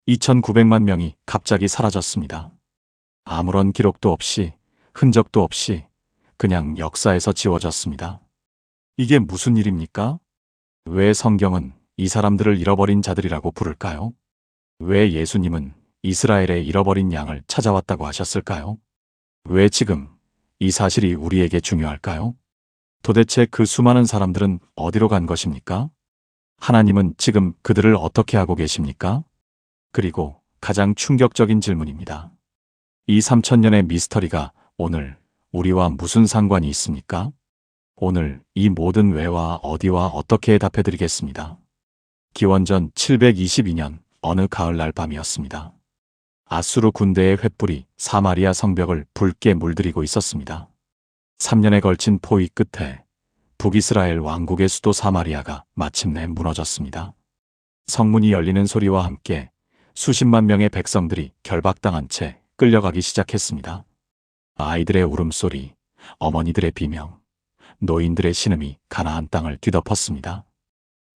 2,900만 명이 갑자기 사라졌습니다. 아무런 기록도 없이, 흔적도 없이 그냥 역사에서 지워졌습니다. 이게 무슨 일입니까? 왜 성경은 이 사람들을 잃어버린 자들이라고 부를까요? 왜 예수님은 이스라엘의 잃어버린 양을 찾아왔다고 하셨을까요? 왜 지금 이 사실이 우리에게 중요할까요? 도대체 그 수많은 사람들은 어디로 간 것입니까? 하나님은 지금 그들을 어떻게 하고 계십니까? 그리고 가장 충격적인 질문입니다. 이 3,000년의 미스터리가 오늘 우리와 무슨 상관이 있습니까? 오늘 이 모든 왜와 어디와 어떻게 답해드리겠습니다. 기원전 722년 어느 가을날 밤이었습니다. 아수르 군대의 횃불이 사마리아 성벽을 붉게 물들이고 있었습니다. 3년에 걸친 포위 끝에 북이스라엘 왕국의 수도 사마리아가 마침내 무너졌습니다. 성문이 열리는 소리와 함께 수십만 명의 백성들이 결박당한 채 끌려가기 시작했습니다. 아이들의 울음소리, 어머니들의 비명, 노인들의 신음이 가나안 땅을 뒤덮었습니다.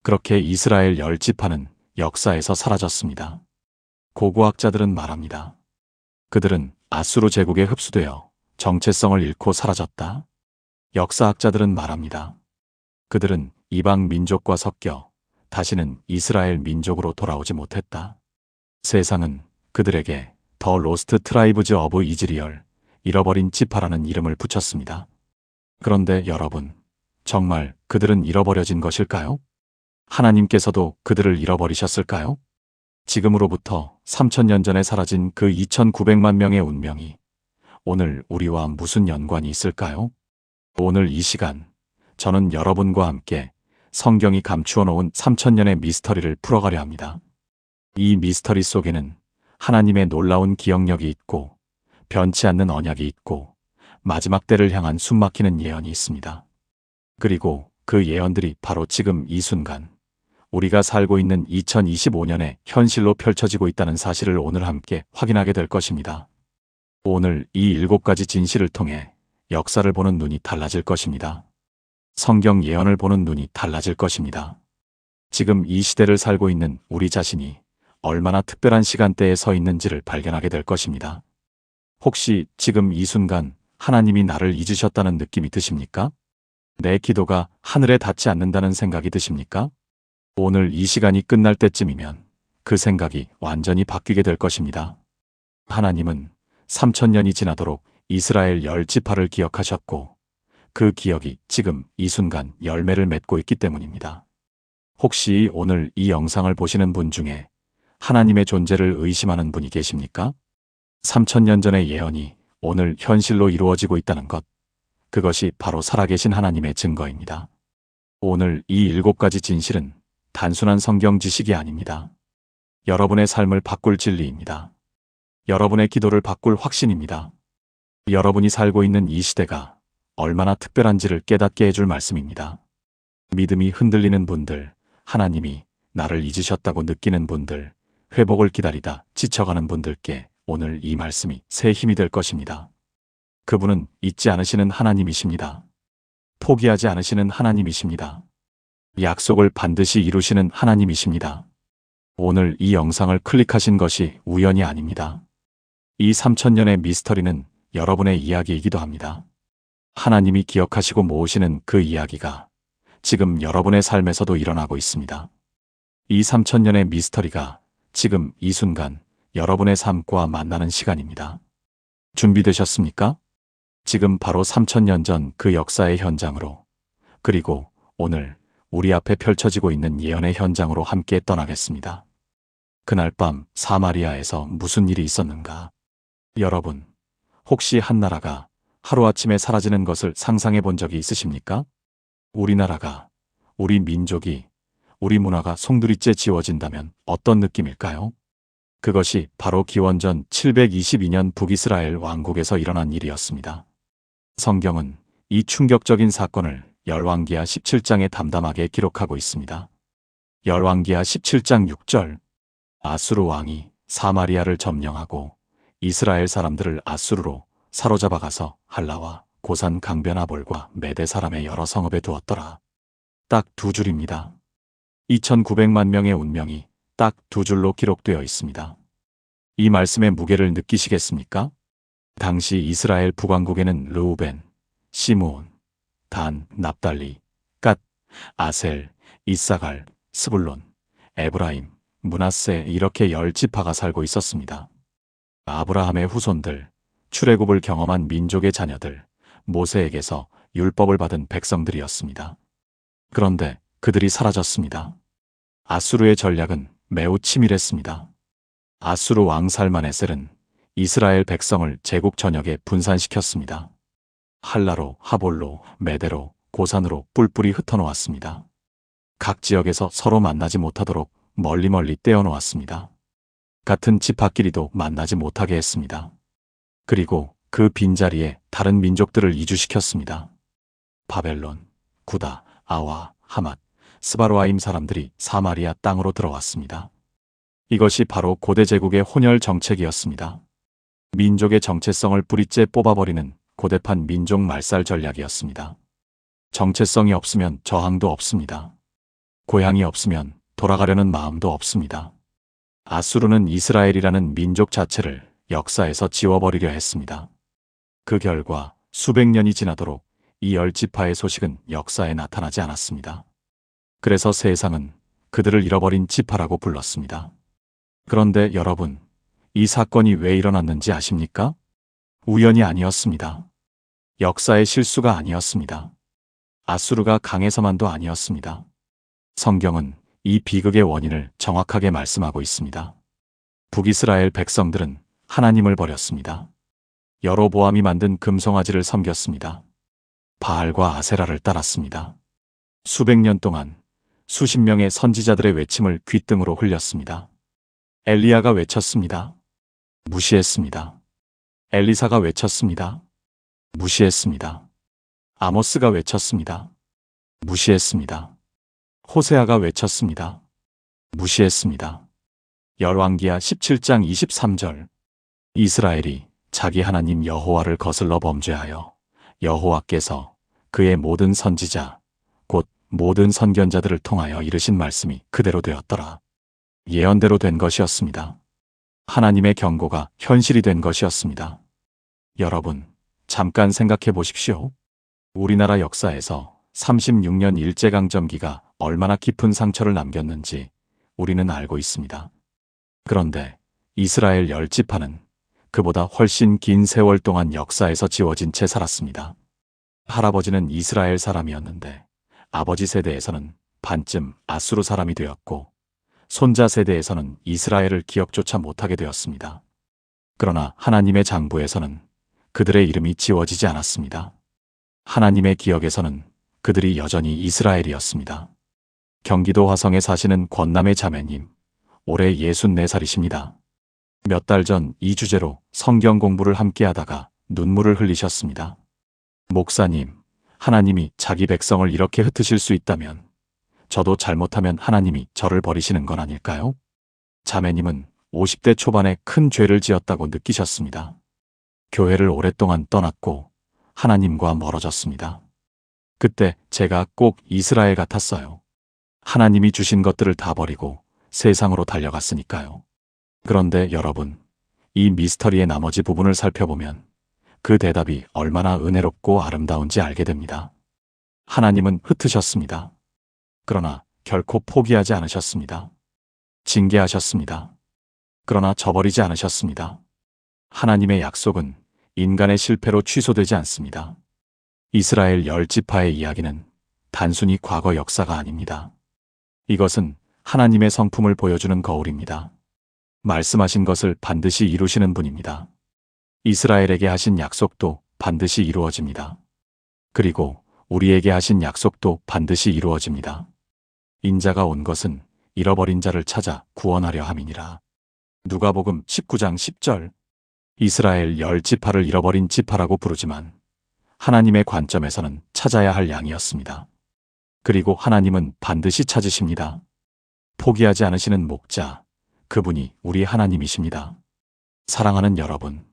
그렇게 이스라엘 10지파는 역사에서 사라졌습니다. 고고학자들은 말합니다. 그들은 아수르 제국에 흡수되어 정체성을 잃고 사라졌다. 역사학자들은 말합니다. 그들은 이방 민족과 섞여 다시는 이스라엘 민족으로 돌아오지 못했다. 세상은 그들에게 더 로스트 트라이브즈 오브 이즈리얼, 잃어버린 지파라는 이름을 붙였습니다. 그런데 여러분, 정말 그들은 잃어버려진 것일까요? 하나님께서도 그들을 잃어버리셨을까요? 지금으로부터 3,000년 전에 사라진 그 2,900만 명의 운명이 오늘 우리와 무슨 연관이 있을까요? 오늘 이 시간, 저는 여러분과 함께 성경이 감추어 놓은 3,000년의 미스터리를 풀어가려 합니다. 이 미스터리 속에는 하나님의 놀라운 기억력이 있고, 변치 않는 언약이 있고, 마지막 때를 향한 숨막히는 예언이 있습니다. 그리고 그 예언들이 바로 지금 이 순간, 우리가 살고 있는 2025년에 현실로 펼쳐지고 있다는 사실을 오늘 함께 확인하게 될 것입니다. 오늘 이 7가지 진실을 통해 역사를 보는 눈이 달라질 것입니다. 성경 예언을 보는 눈이 달라질 것입니다. 지금 이 시대를 살고 있는 우리 자신이 얼마나 특별한 시간대에 서 있는지를 발견하게 될 것입니다. 혹시 지금 이 순간 하나님이 나를 잊으셨다는 느낌이 드십니까? 내 기도가 하늘에 닿지 않는다는 생각이 드십니까? 오늘 이 시간이 끝날 때쯤이면 그 생각이 완전히 바뀌게 될 것입니다. 하나님은 3,000년이 지나도록 이스라엘 10지파를 기억하셨고, 그 기억이 지금 이 순간 열매를 맺고 있기 때문입니다. 혹시 오늘 이 영상을 보시는 분 중에 하나님의 존재를 의심하는 분이 계십니까? 3,000년 전의 예언이 오늘 현실로 이루어지고 있다는 것, 그것이 바로 살아계신 하나님의 증거입니다. 오늘 이 7가지 진실은 단순한 성경 지식이 아닙니다. 여러분의 삶을 바꿀 진리입니다. 여러분의 기도를 바꿀 확신입니다. 여러분이 살고 있는 이 시대가 얼마나 특별한지를 깨닫게 해줄 말씀입니다. 믿음이 흔들리는 분들, 하나님이 나를 잊으셨다고 느끼는 분들, 회복을 기다리다 지쳐가는 분들께 오늘 이 말씀이 새 힘이 될 것입니다. 그분은 잊지 않으시는 하나님이십니다. 포기하지 않으시는 하나님이십니다. 약속을 반드시 이루시는 하나님이십니다. 오늘 이 영상을 클릭하신 것이 우연이 아닙니다. 이 3,000년의 미스터리는 여러분의 이야기이기도 합니다. 하나님이 기억하시고 모으시는 그 이야기가 지금 여러분의 삶에서도 일어나고 있습니다. 이 3,000년의 미스터리가 지금 이 순간 여러분의 삶과 만나는 시간입니다. 준비되셨습니까? 지금 바로 3,000년 전 그 역사의 현장으로, 그리고 오늘 우리 앞에 펼쳐지고 있는 예언의 현장으로 함께 떠나겠습니다. 그날 밤 사마리아에서 무슨 일이 있었는가? 여러분, 혹시 한 나라가 하루아침에 사라지는 것을 상상해 본 적이 있으십니까? 우리나라가, 우리 민족이, 우리 문화가 송두리째 지워진다면 어떤 느낌일까요? 그것이 바로 기원전 722년 북이스라엘 왕국에서 일어난 일이었습니다. 성경은 이 충격적인 사건을 열왕기하 17장에 담담하게 기록하고 있습니다. 열왕기하 17장 6절, 아수르 왕이 사마리아를 점령하고 이스라엘 사람들을 아수르로 사로잡아가서 할라와 고산 강변 아볼과 메대 사람의 여러 성읍에 두었더라. 딱 2줄입니다. 2,900만 명의 운명이 딱 2줄로 기록되어 있습니다. 이 말씀의 무게를 느끼시겠습니까? 당시 이스라엘 북왕국에는 르우벤, 시므온, 단, 납달리, 갓, 아셀, 이사갈, 스불론, 에브라임, 므낫세 이렇게 10지파가 살고 있었습니다. 아브라함의 후손들, 출애굽을 경험한 민족의 자녀들, 모세에게서 율법을 받은 백성들이었습니다. 그런데 그들이 사라졌습니다. 아수르의 전략은 매우 치밀했습니다. 아수르 왕 살마네셀은 이스라엘 백성을 제국 전역에 분산시켰습니다. 할라로, 하볼로, 메대로, 고산으로 뿔뿔이 흩어놓았습니다. 각 지역에서 서로 만나지 못하도록 멀리 떼어놓았습니다. 같은 지파끼리도 만나지 못하게 했습니다. 그리고 그 빈자리에 다른 민족들을 이주시켰습니다. 바벨론, 구다, 아와, 하맛, 스바로아임 사람들이 사마리아 땅으로 들어왔습니다. 이것이 바로 고대 제국의 혼혈 정책이었습니다. 민족의 정체성을 뿌리째 뽑아버리는 고대판 민족 말살 전략이었습니다. 정체성이 없으면 저항도 없습니다. 고향이 없으면 돌아가려는 마음도 없습니다. 아수르는 이스라엘이라는 민족 자체를 역사에서 지워버리려 했습니다. 그 결과 수백 년이 지나도록 이 10지파의 소식은 역사에 나타나지 않았습니다. 그래서 세상은 그들을 잃어버린 지파라고 불렀습니다. 그런데 여러분, 이 사건이 왜 일어났는지 아십니까? 우연이 아니었습니다. 역사의 실수가 아니었습니다. 아수르가 강해서만도 아니었습니다. 성경은 이 비극의 원인을 정확하게 말씀하고 있습니다. 북이스라엘 백성들은 하나님을 버렸습니다. 여로보암이 만든 금송아지를 섬겼습니다. 바알과 아세라를 따랐습니다. 수백 년 동안 수십 명의 선지자들의 외침을 귓등으로 흘렸습니다. 엘리야가 외쳤습니다. 무시했습니다. 엘리사가 외쳤습니다. 무시했습니다. 아모스가 외쳤습니다. 무시했습니다. 호세아가 외쳤습니다. 무시했습니다. 열왕기하 17장 23절 이스라엘이 자기 하나님 여호와를 거슬러 범죄하여 여호와께서 그의 모든 선지자 곧 모든 선견자들을 통하여 이르신 말씀이 그대로 되었더라. 예언대로 된 것이었습니다. 하나님의 경고가 현실이 된 것이었습니다. 여러분, 잠깐 생각해 보십시오. 우리나라 역사에서 36년 일제강점기가 얼마나 깊은 상처를 남겼는지 우리는 알고 있습니다. 그런데 이스라엘 10지파는 그보다 훨씬 긴 세월 동안 역사에서 지워진 채 살았습니다. 할아버지는 이스라엘 사람이었는데 아버지 세대에서는 반쯤 아수르 사람이 되었고 손자 세대에서는 이스라엘을 기억조차 못하게 되었습니다. 그러나 하나님의 장부에서는 그들의 이름이 지워지지 않았습니다. 하나님의 기억에서는 그들이 여전히 이스라엘이었습니다. 경기도 화성에 사시는 권남의 자매님, 올해 64살이십니다. 몇 달 전 이 주제로 성경 공부를 함께 하다가 눈물을 흘리셨습니다. 목사님, 하나님이 자기 백성을 이렇게 흩으실 수 있다면 저도 잘못하면 하나님이 저를 버리시는 건 아닐까요? 자매님은 50대 초반에 큰 죄를 지었다고 느끼셨습니다. 교회를 오랫동안 떠났고 하나님과 멀어졌습니다. 그때 제가 꼭 이스라엘 같았어요. 하나님이 주신 것들을 다 버리고 세상으로 달려갔으니까요. 그런데 여러분, 이 미스터리의 나머지 부분을 살펴보면 그 대답이 얼마나 은혜롭고 아름다운지 알게 됩니다. 하나님은 흩으셨습니다. 그러나 결코 포기하지 않으셨습니다. 징계하셨습니다. 그러나 저버리지 않으셨습니다. 하나님의 약속은 인간의 실패로 취소되지 않습니다. 이스라엘 10지파의 이야기는 단순히 과거 역사가 아닙니다. 이것은 하나님의 성품을 보여주는 거울입니다. 말씀하신 것을 반드시 이루시는 분입니다. 이스라엘에게 하신 약속도 반드시 이루어집니다. 그리고 우리에게 하신 약속도 반드시 이루어집니다. 인자가 온 것은 잃어버린 자를 찾아 구원하려 함이니라. 누가복음 19장 10절 이스라엘 10지파를 잃어버린 지파라고 부르지만 하나님의 관점에서는 찾아야 할 양이었습니다. 그리고 하나님은 반드시 찾으십니다. 포기하지 않으시는 목자, 그분이 우리 하나님이십니다. 사랑하는 여러분,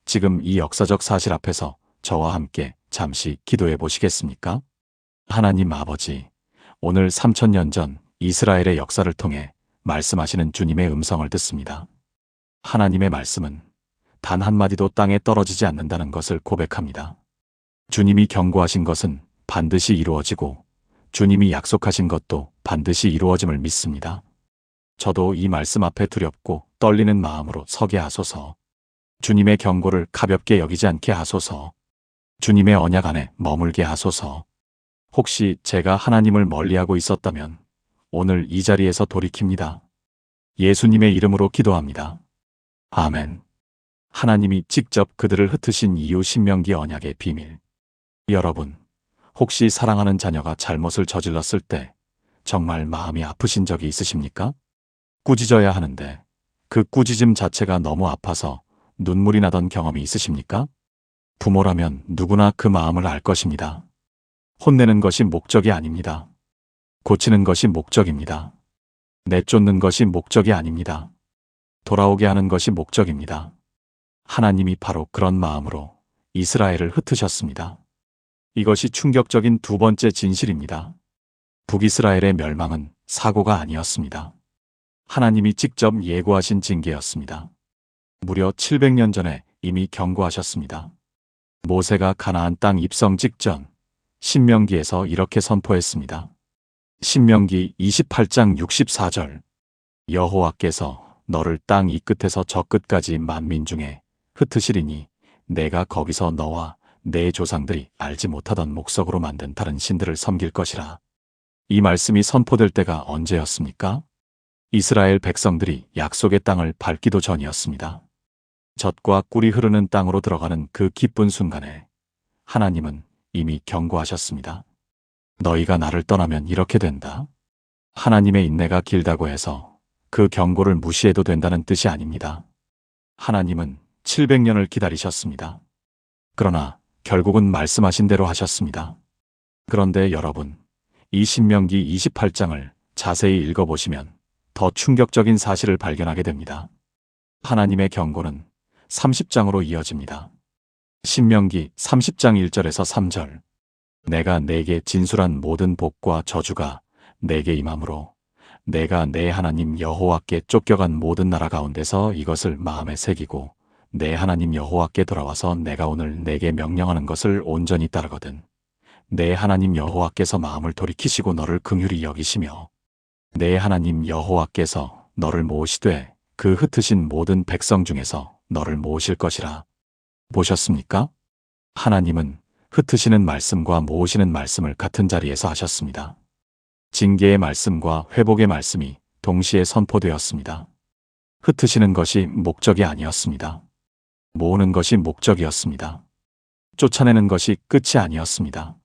지금 이 역사적 사실 앞에서 저와 함께 잠시 기도해 보시겠습니까? 하나님 아버지, 오늘 3000년 전 이스라엘의 역사를 통해 말씀하시는 주님의 음성을 듣습니다. 하나님의 말씀은 단 한마디도 땅에 떨어지지 않는다는 것을 고백합니다. 주님이 경고하신 것은 반드시 이루어지고 주님이 약속하신 것도 반드시 이루어짐을 믿습니다. 저도 이 말씀 앞에 두렵고 떨리는 마음으로 서게 하소서. 주님의 경고를 가볍게 여기지 않게 하소서. 주님의 언약 안에 머물게 하소서. 혹시 제가 하나님을 멀리하고 있었다면 오늘 이 자리에서 돌이킵니다. 예수님의 이름으로 기도합니다. 아멘. 하나님이 직접 그들을 흩으신 이유 신명기 언약의 비밀. 여러분, 혹시 사랑하는 자녀가 잘못을 저질렀을 때 정말 마음이 아프신 적이 있으십니까? 꾸짖어야 하는데 그 꾸짖음 자체가 너무 아파서 눈물이 나던 경험이 있으십니까? 부모라면 누구나 그 마음을 알 것입니다. 혼내는 것이 목적이 아닙니다. 고치는 것이 목적입니다. 내쫓는 것이 목적이 아닙니다. 돌아오게 하는 것이 목적입니다. 하나님이 바로 그런 마음으로 이스라엘을 흩으셨습니다. 이것이 충격적인 두 번째 진실입니다. 북이스라엘의 멸망은 사고가 아니었습니다. 하나님이 직접 예고하신 징계였습니다. 무려 700년 전에 이미 경고하셨습니다. 모세가 가나안 땅 입성 직전 신명기에서 이렇게 선포했습니다. 신명기 28장 64절. 여호와께서 너를 땅 이 끝에서 저 끝까지 만민 중에 흩으시리니 내가 거기서 너와 내 조상들이 알지 못하던 목석으로 만든 다른 신들을 섬길 것이라. 이 말씀이 선포될 때가 언제였습니까? 이스라엘 백성들이 약속의 땅을 밟기도 전이었습니다. 젖과 꿀이 흐르는 땅으로 들어가는 그 기쁜 순간에 하나님은 이미 경고하셨습니다. 너희가 나를 떠나면 이렇게 된다. 하나님의 인내가 길다고 해서 그 경고를 무시해도 된다는 뜻이 아닙니다. 하나님은 700년을 기다리셨습니다. 그러나 결국은 말씀하신 대로 하셨습니다. 그런데 여러분, 이 신명기 28장을 자세히 읽어보시면 더 충격적인 사실을 발견하게 됩니다. 하나님의 경고는 30장으로 이어집니다. 신명기 30장 1절에서 3절. 내가 내게 진술한 모든 복과 저주가 내게 임함으로 내가 내 하나님 여호와께 쫓겨간 모든 나라 가운데서 이것을 마음에 새기고 내 하나님 여호와께 돌아와서 내가 오늘 내게 명령하는 것을 온전히 따르거든. 내 하나님 여호와께서 마음을 돌이키시고 너를 긍휼히 여기시며 내 하나님 여호와께서 너를 모으시되 그 흩으신 모든 백성 중에서 너를 모으실 것이라. 보셨습니까? 하나님은 흩으시는 말씀과 모으시는 말씀을 같은 자리에서 하셨습니다. 징계의 말씀과 회복의 말씀이 동시에 선포되었습니다. 흩으시는 것이 목적이 아니었습니다. 모으는 것이 목적이었습니다. 쫓아내는 것이 끝이 아니었습니다.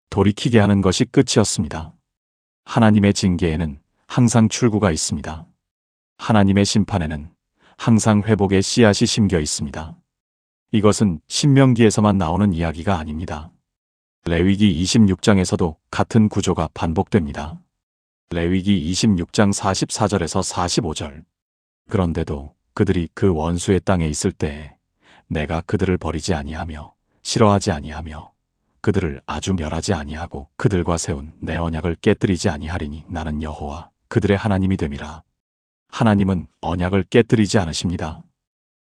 돌이키게 하는 것이 끝이었습니다. 하나님의 징계에는 항상 출구가 있습니다. 하나님의 심판에는 항상 회복의 씨앗이 심겨 있습니다. 이것은 신명기에서만 나오는 이야기가 아닙니다. 레위기 26장에서도 같은 구조가 반복됩니다. 레위기 26장 44절에서 45절. 그런데도 그들이 그 원수의 땅에 있을 때에 내가 그들을 버리지 아니하며 싫어하지 아니하며 그들을 아주 멸하지 아니하고 그들과 세운 내 언약을 깨뜨리지 아니하리니 나는 여호와 그들의 하나님이 됨이라. 하나님은 언약을 깨뜨리지 않으십니다.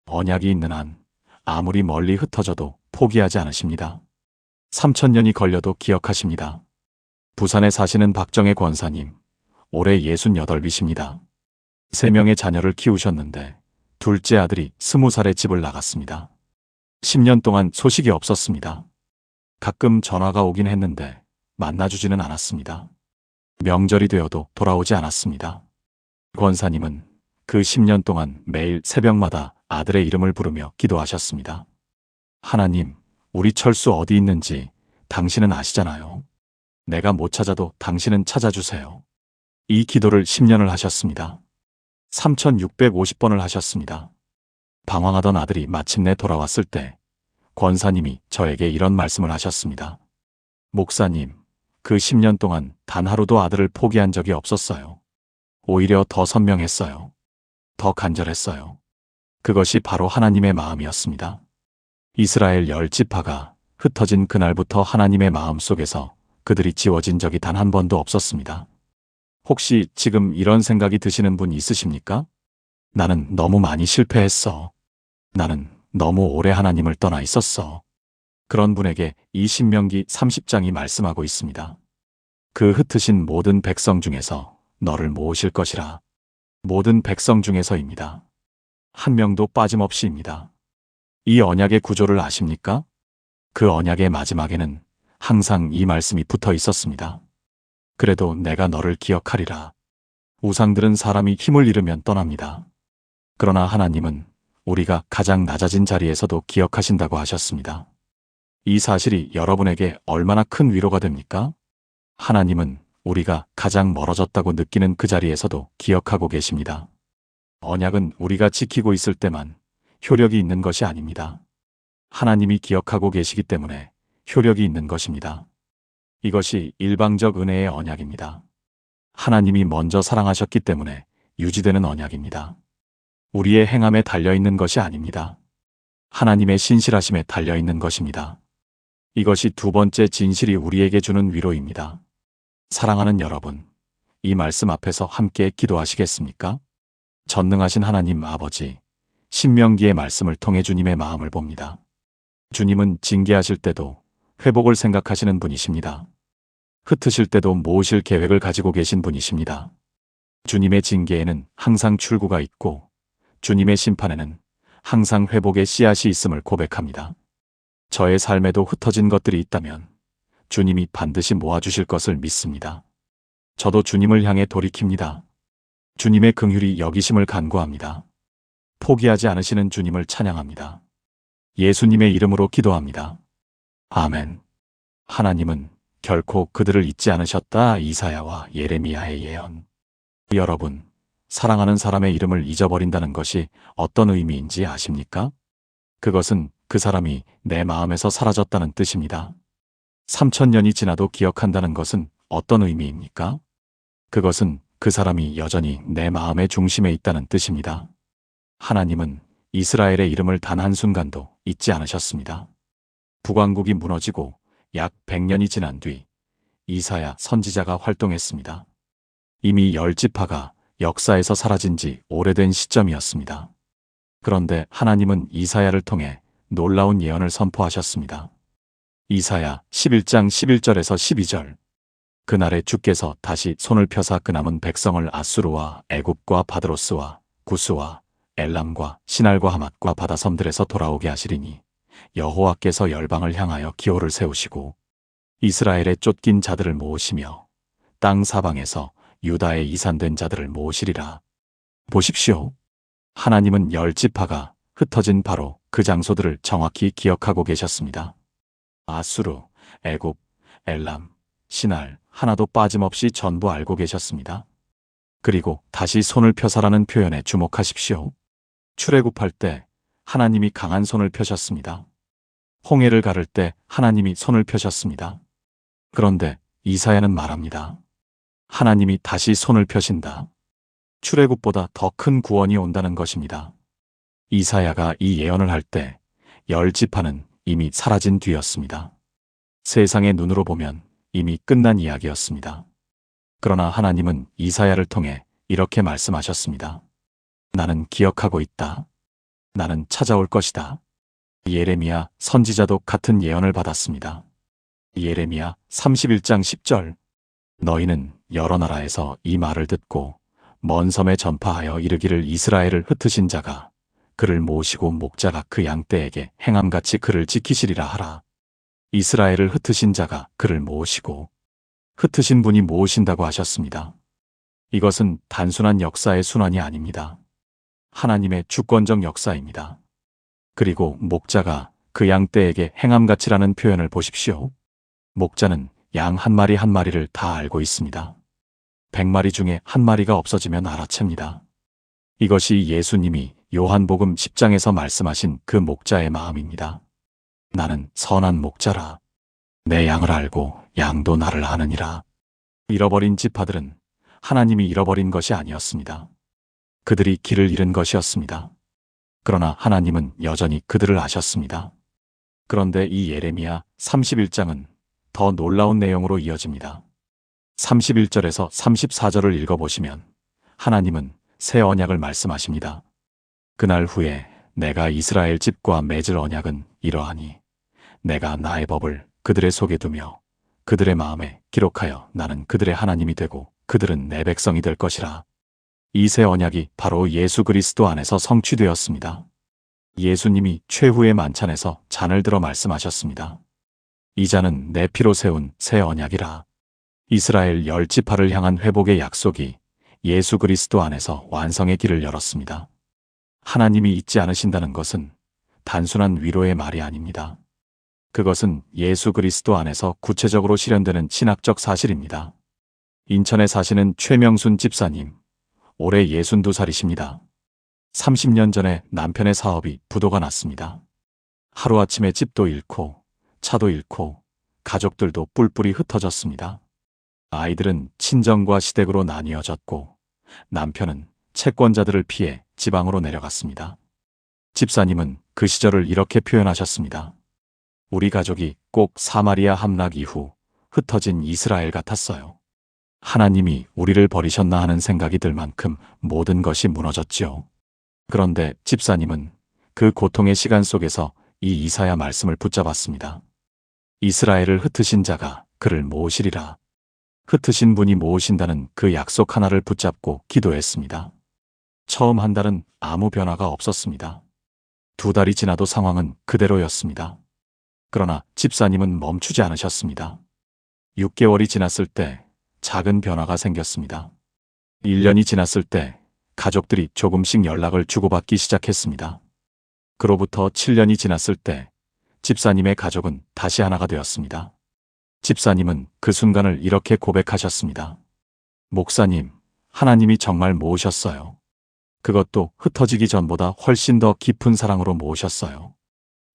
언약이 있는 한 아무리 멀리 흩어져도 포기하지 않으십니다. 3000년이 걸려도 기억하십니다. 부산에 사시는 박정혜 권사님, 올해 68이십니다. 3명의 자녀를 키우셨는데 둘째 아들이 20살에 집을 나갔습니다. 10년 동안 소식이 없었습니다. 가끔 전화가 오긴 했는데 만나주지는 않았습니다. 명절이 되어도 돌아오지 않았습니다. 권사님은 그 10년 동안 매일 새벽마다 아들의 이름을 부르며 기도하셨습니다. 하나님, 우리 철수 어디 있는지 당신은 아시잖아요. 내가 못 찾아도 당신은 찾아주세요. 이 기도를 10년을 하셨습니다. 3650번을 하셨습니다. 방황하던 아들이 마침내 돌아왔을 때 권사님이 저에게 이런 말씀을 하셨습니다. 목사님, 그 10년 동안 단 하루도 아들을 포기한 적이 없었어요. 오히려 더 선명했어요. 더 간절했어요. 그것이 바로 하나님의 마음이었습니다. 이스라엘 10지파가 흩어진 그날부터 하나님의 마음 속에서 그들이 지워진 적이 단 한 번도 없었습니다. 혹시 지금 이런 생각이 드시는 분 있으십니까? 나는 너무 많이 실패했어. 나는 너무 오래 하나님을 떠나 있었어. 그런 분에게 이 신명기 30장이 말씀하고 있습니다. 그 흩으신 모든 백성 중에서 너를 모으실 것이라. 모든 백성 중에서입니다. 한 명도 빠짐없이입니다. 이 언약의 구조를 아십니까? 그 언약의 마지막에는 항상 이 말씀이 붙어 있었습니다. 그래도 내가 너를 기억하리라. 우상들은 사람이 힘을 잃으면 떠납니다. 그러나 하나님은 우리가 가장 낮아진 자리에서도 기억하신다고 하셨습니다. 이 사실이 여러분에게 얼마나 큰 위로가 됩니까? 하나님은 우리가 가장 멀어졌다고 느끼는 그 자리에서도 기억하고 계십니다. 언약은 우리가 지키고 있을 때만 효력이 있는 것이 아닙니다. 하나님이 기억하고 계시기 때문에 효력이 있는 것입니다. 이것이 일방적 은혜의 언약입니다. 하나님이 먼저 사랑하셨기 때문에 유지되는 언약입니다. 우리의 행함에 달려있는 것이 아닙니다. 하나님의 신실하심에 달려있는 것입니다. 이것이 두 번째 진실이 우리에게 주는 위로입니다. 사랑하는 여러분, 이 말씀 앞에서 함께 기도하시겠습니까? 전능하신 하나님 아버지, 신명기의 말씀을 통해 주님의 마음을 봅니다. 주님은 징계하실 때도 회복을 생각하시는 분이십니다. 흩으실 때도 모으실 계획을 가지고 계신 분이십니다. 주님의 징계에는 항상 출구가 있고 주님의 심판에는 항상 회복의 씨앗이 있음을 고백합니다. 저의 삶에도 흩어진 것들이 있다면 주님이 반드시 모아주실 것을 믿습니다. 저도 주님을 향해 돌이킵니다. 주님의 긍휼이 여기심을 간구합니다. 포기하지 않으시는 주님을 찬양합니다. 예수님의 이름으로 기도합니다. 아멘. 하나님은 결코 그들을 잊지 않으셨다. 이사야와 예레미야의 예언. 여러분, 사랑하는 사람의 이름을 잊어버린다는 것이 어떤 의미인지 아십니까? 그것은 그 사람이 내 마음에서 사라졌다는 뜻입니다. 3000년이 지나도 기억한다는 것은 어떤 의미입니까? 그것은 그 사람이 여전히 내 마음의 중심에 있다는 뜻입니다. 하나님은 이스라엘의 이름을 단 한순간도 잊지 않으셨습니다. 북왕국이 무너지고 약 100년이 지난 뒤 이사야 선지자가 활동했습니다. 이미 10지파가 역사에서 사라진 지 오래된 시점이었습니다. 그런데 하나님은 이사야를 통해 놀라운 예언을 선포하셨습니다. 이사야 11장 11절에서 12절. 그날에 주께서 다시 손을 펴사 그 남은 백성을 아수르와 애굽과 바드로스와 구스와 엘람과 시날과 하맛과 바다섬들에서 돌아오게 하시리니 여호와께서 열방을 향하여 기호를 세우시고 이스라엘의 쫓긴 자들을 모으시며 땅 사방에서 유다의 이산된 자들을 모으시리라. 보십시오. 하나님은 10지파가 흩어진 바로 그 장소들을 정확히 기억하고 계셨습니다. 아수르, 애굽, 엘람, 시날 하나도 빠짐없이 전부 알고 계셨습니다. 그리고 다시 손을 펴사라는 표현에 주목하십시오. 출애굽할 때 하나님이 강한 손을 펴셨습니다. 홍해를 가를 때 하나님이 손을 펴셨습니다. 그런데 이사야는 말합니다. 하나님이 다시 손을 펴신다. 출애굽보다 더 큰 구원이 온다는 것입니다. 이사야가 이 예언을 할 때 10지파는 이미 사라진 뒤였습니다. 세상의 눈으로 보면 이미 끝난 이야기였습니다. 그러나 하나님은 이사야를 통해 이렇게 말씀하셨습니다. 나는 기억하고 있다. 나는 찾아올 것이다. 예레미야 선지자도 같은 예언을 받았습니다. 예레미야 31장 10절. 너희는 여러 나라에서 이 말을 듣고 먼 섬에 전파하여 이르기를 이스라엘을 흩으신 자가 그를 모으시고 목자가 그 양떼에게 행함같이 그를 지키시리라 하라. 이스라엘을 흩으신 자가 그를 모으시고 흩으신 분이 모으신다고 하셨습니다. 이것은 단순한 역사의 순환이 아닙니다. 하나님의 주권적 역사입니다. 그리고 목자가 그 양떼에게 행함같이라는 표현을 보십시오. 목자는 양 한 마리 한 마리를 다 알고 있습니다. 100마리 중에 한 마리가 없어지면 알아챕니다. 이것이 예수님이 요한복음 10장에서 말씀하신 그 목자의 마음입니다. 나는 선한 목자라. 내 양을 알고 양도 나를 아느니라. 잃어버린 지파들은 하나님이 잃어버린 것이 아니었습니다. 그들이 길을 잃은 것이었습니다. 그러나 하나님은 여전히 그들을 아셨습니다. 그런데 이 예레미야 31장은 더 놀라운 내용으로 이어집니다. 31절에서 34절을 읽어보시면 하나님은 새 언약을 말씀하십니다. 그날 후에 내가 이스라엘 집과 맺을 언약은 이러하니 내가 나의 법을 그들의 속에 두며 그들의 마음에 기록하여 나는 그들의 하나님이 되고 그들은 내 백성이 될 것이라. 이 새 언약이 바로 예수 그리스도 안에서 성취되었습니다. 예수님이 최후의 만찬에서 잔을 들어 말씀하셨습니다. 이 잔은 내 피로 세운 새 언약이라. 이스라엘 10지파를 향한 회복의 약속이 예수 그리스도 안에서 완성의 길을 열었습니다. 하나님이 잊지 않으신다는 것은 단순한 위로의 말이 아닙니다. 그것은 예수 그리스도 안에서 구체적으로 실현되는 신학적 사실입니다. 인천에 사시는 최명순 집사님, 올해 62살이십니다. 30년 전에 남편의 사업이 부도가 났습니다. 하루아침에 집도 잃고 차도 잃고 가족들도 뿔뿔이 흩어졌습니다. 아이들은 친정과 시댁으로 나뉘어졌고 남편은 채권자들을 피해 지방으로 내려갔습니다. 집사님은 그 시절을 이렇게 표현하셨습니다. 우리 가족이 꼭 사마리아 함락 이후 흩어진 이스라엘 같았어요. 하나님이 우리를 버리셨나 하는 생각이 들 만큼 모든 것이 무너졌지요. 그런데 집사님은 그 고통의 시간 속에서 이 이사야 말씀을 붙잡았습니다. 이스라엘을 흩으신 자가 그를 모으시리라. 흩으신 분이 모으신다는 그 약속 하나를 붙잡고 기도했습니다. 처음 한 달은 아무 변화가 없었습니다. 2달이 지나도 상황은 그대로였습니다. 그러나 집사님은 멈추지 않으셨습니다. 6개월이 지났을 때 작은 변화가 생겼습니다. 1년이 지났을 때 가족들이 조금씩 연락을 주고받기 시작했습니다. 그로부터 7년이 지났을 때 집사님의 가족은 다시 하나가 되었습니다. 집사님은 그 순간을 이렇게 고백하셨습니다. 목사님, 하나님이 정말 모으셨어요. 그것도 흩어지기 전보다 훨씬 더 깊은 사랑으로 모으셨어요.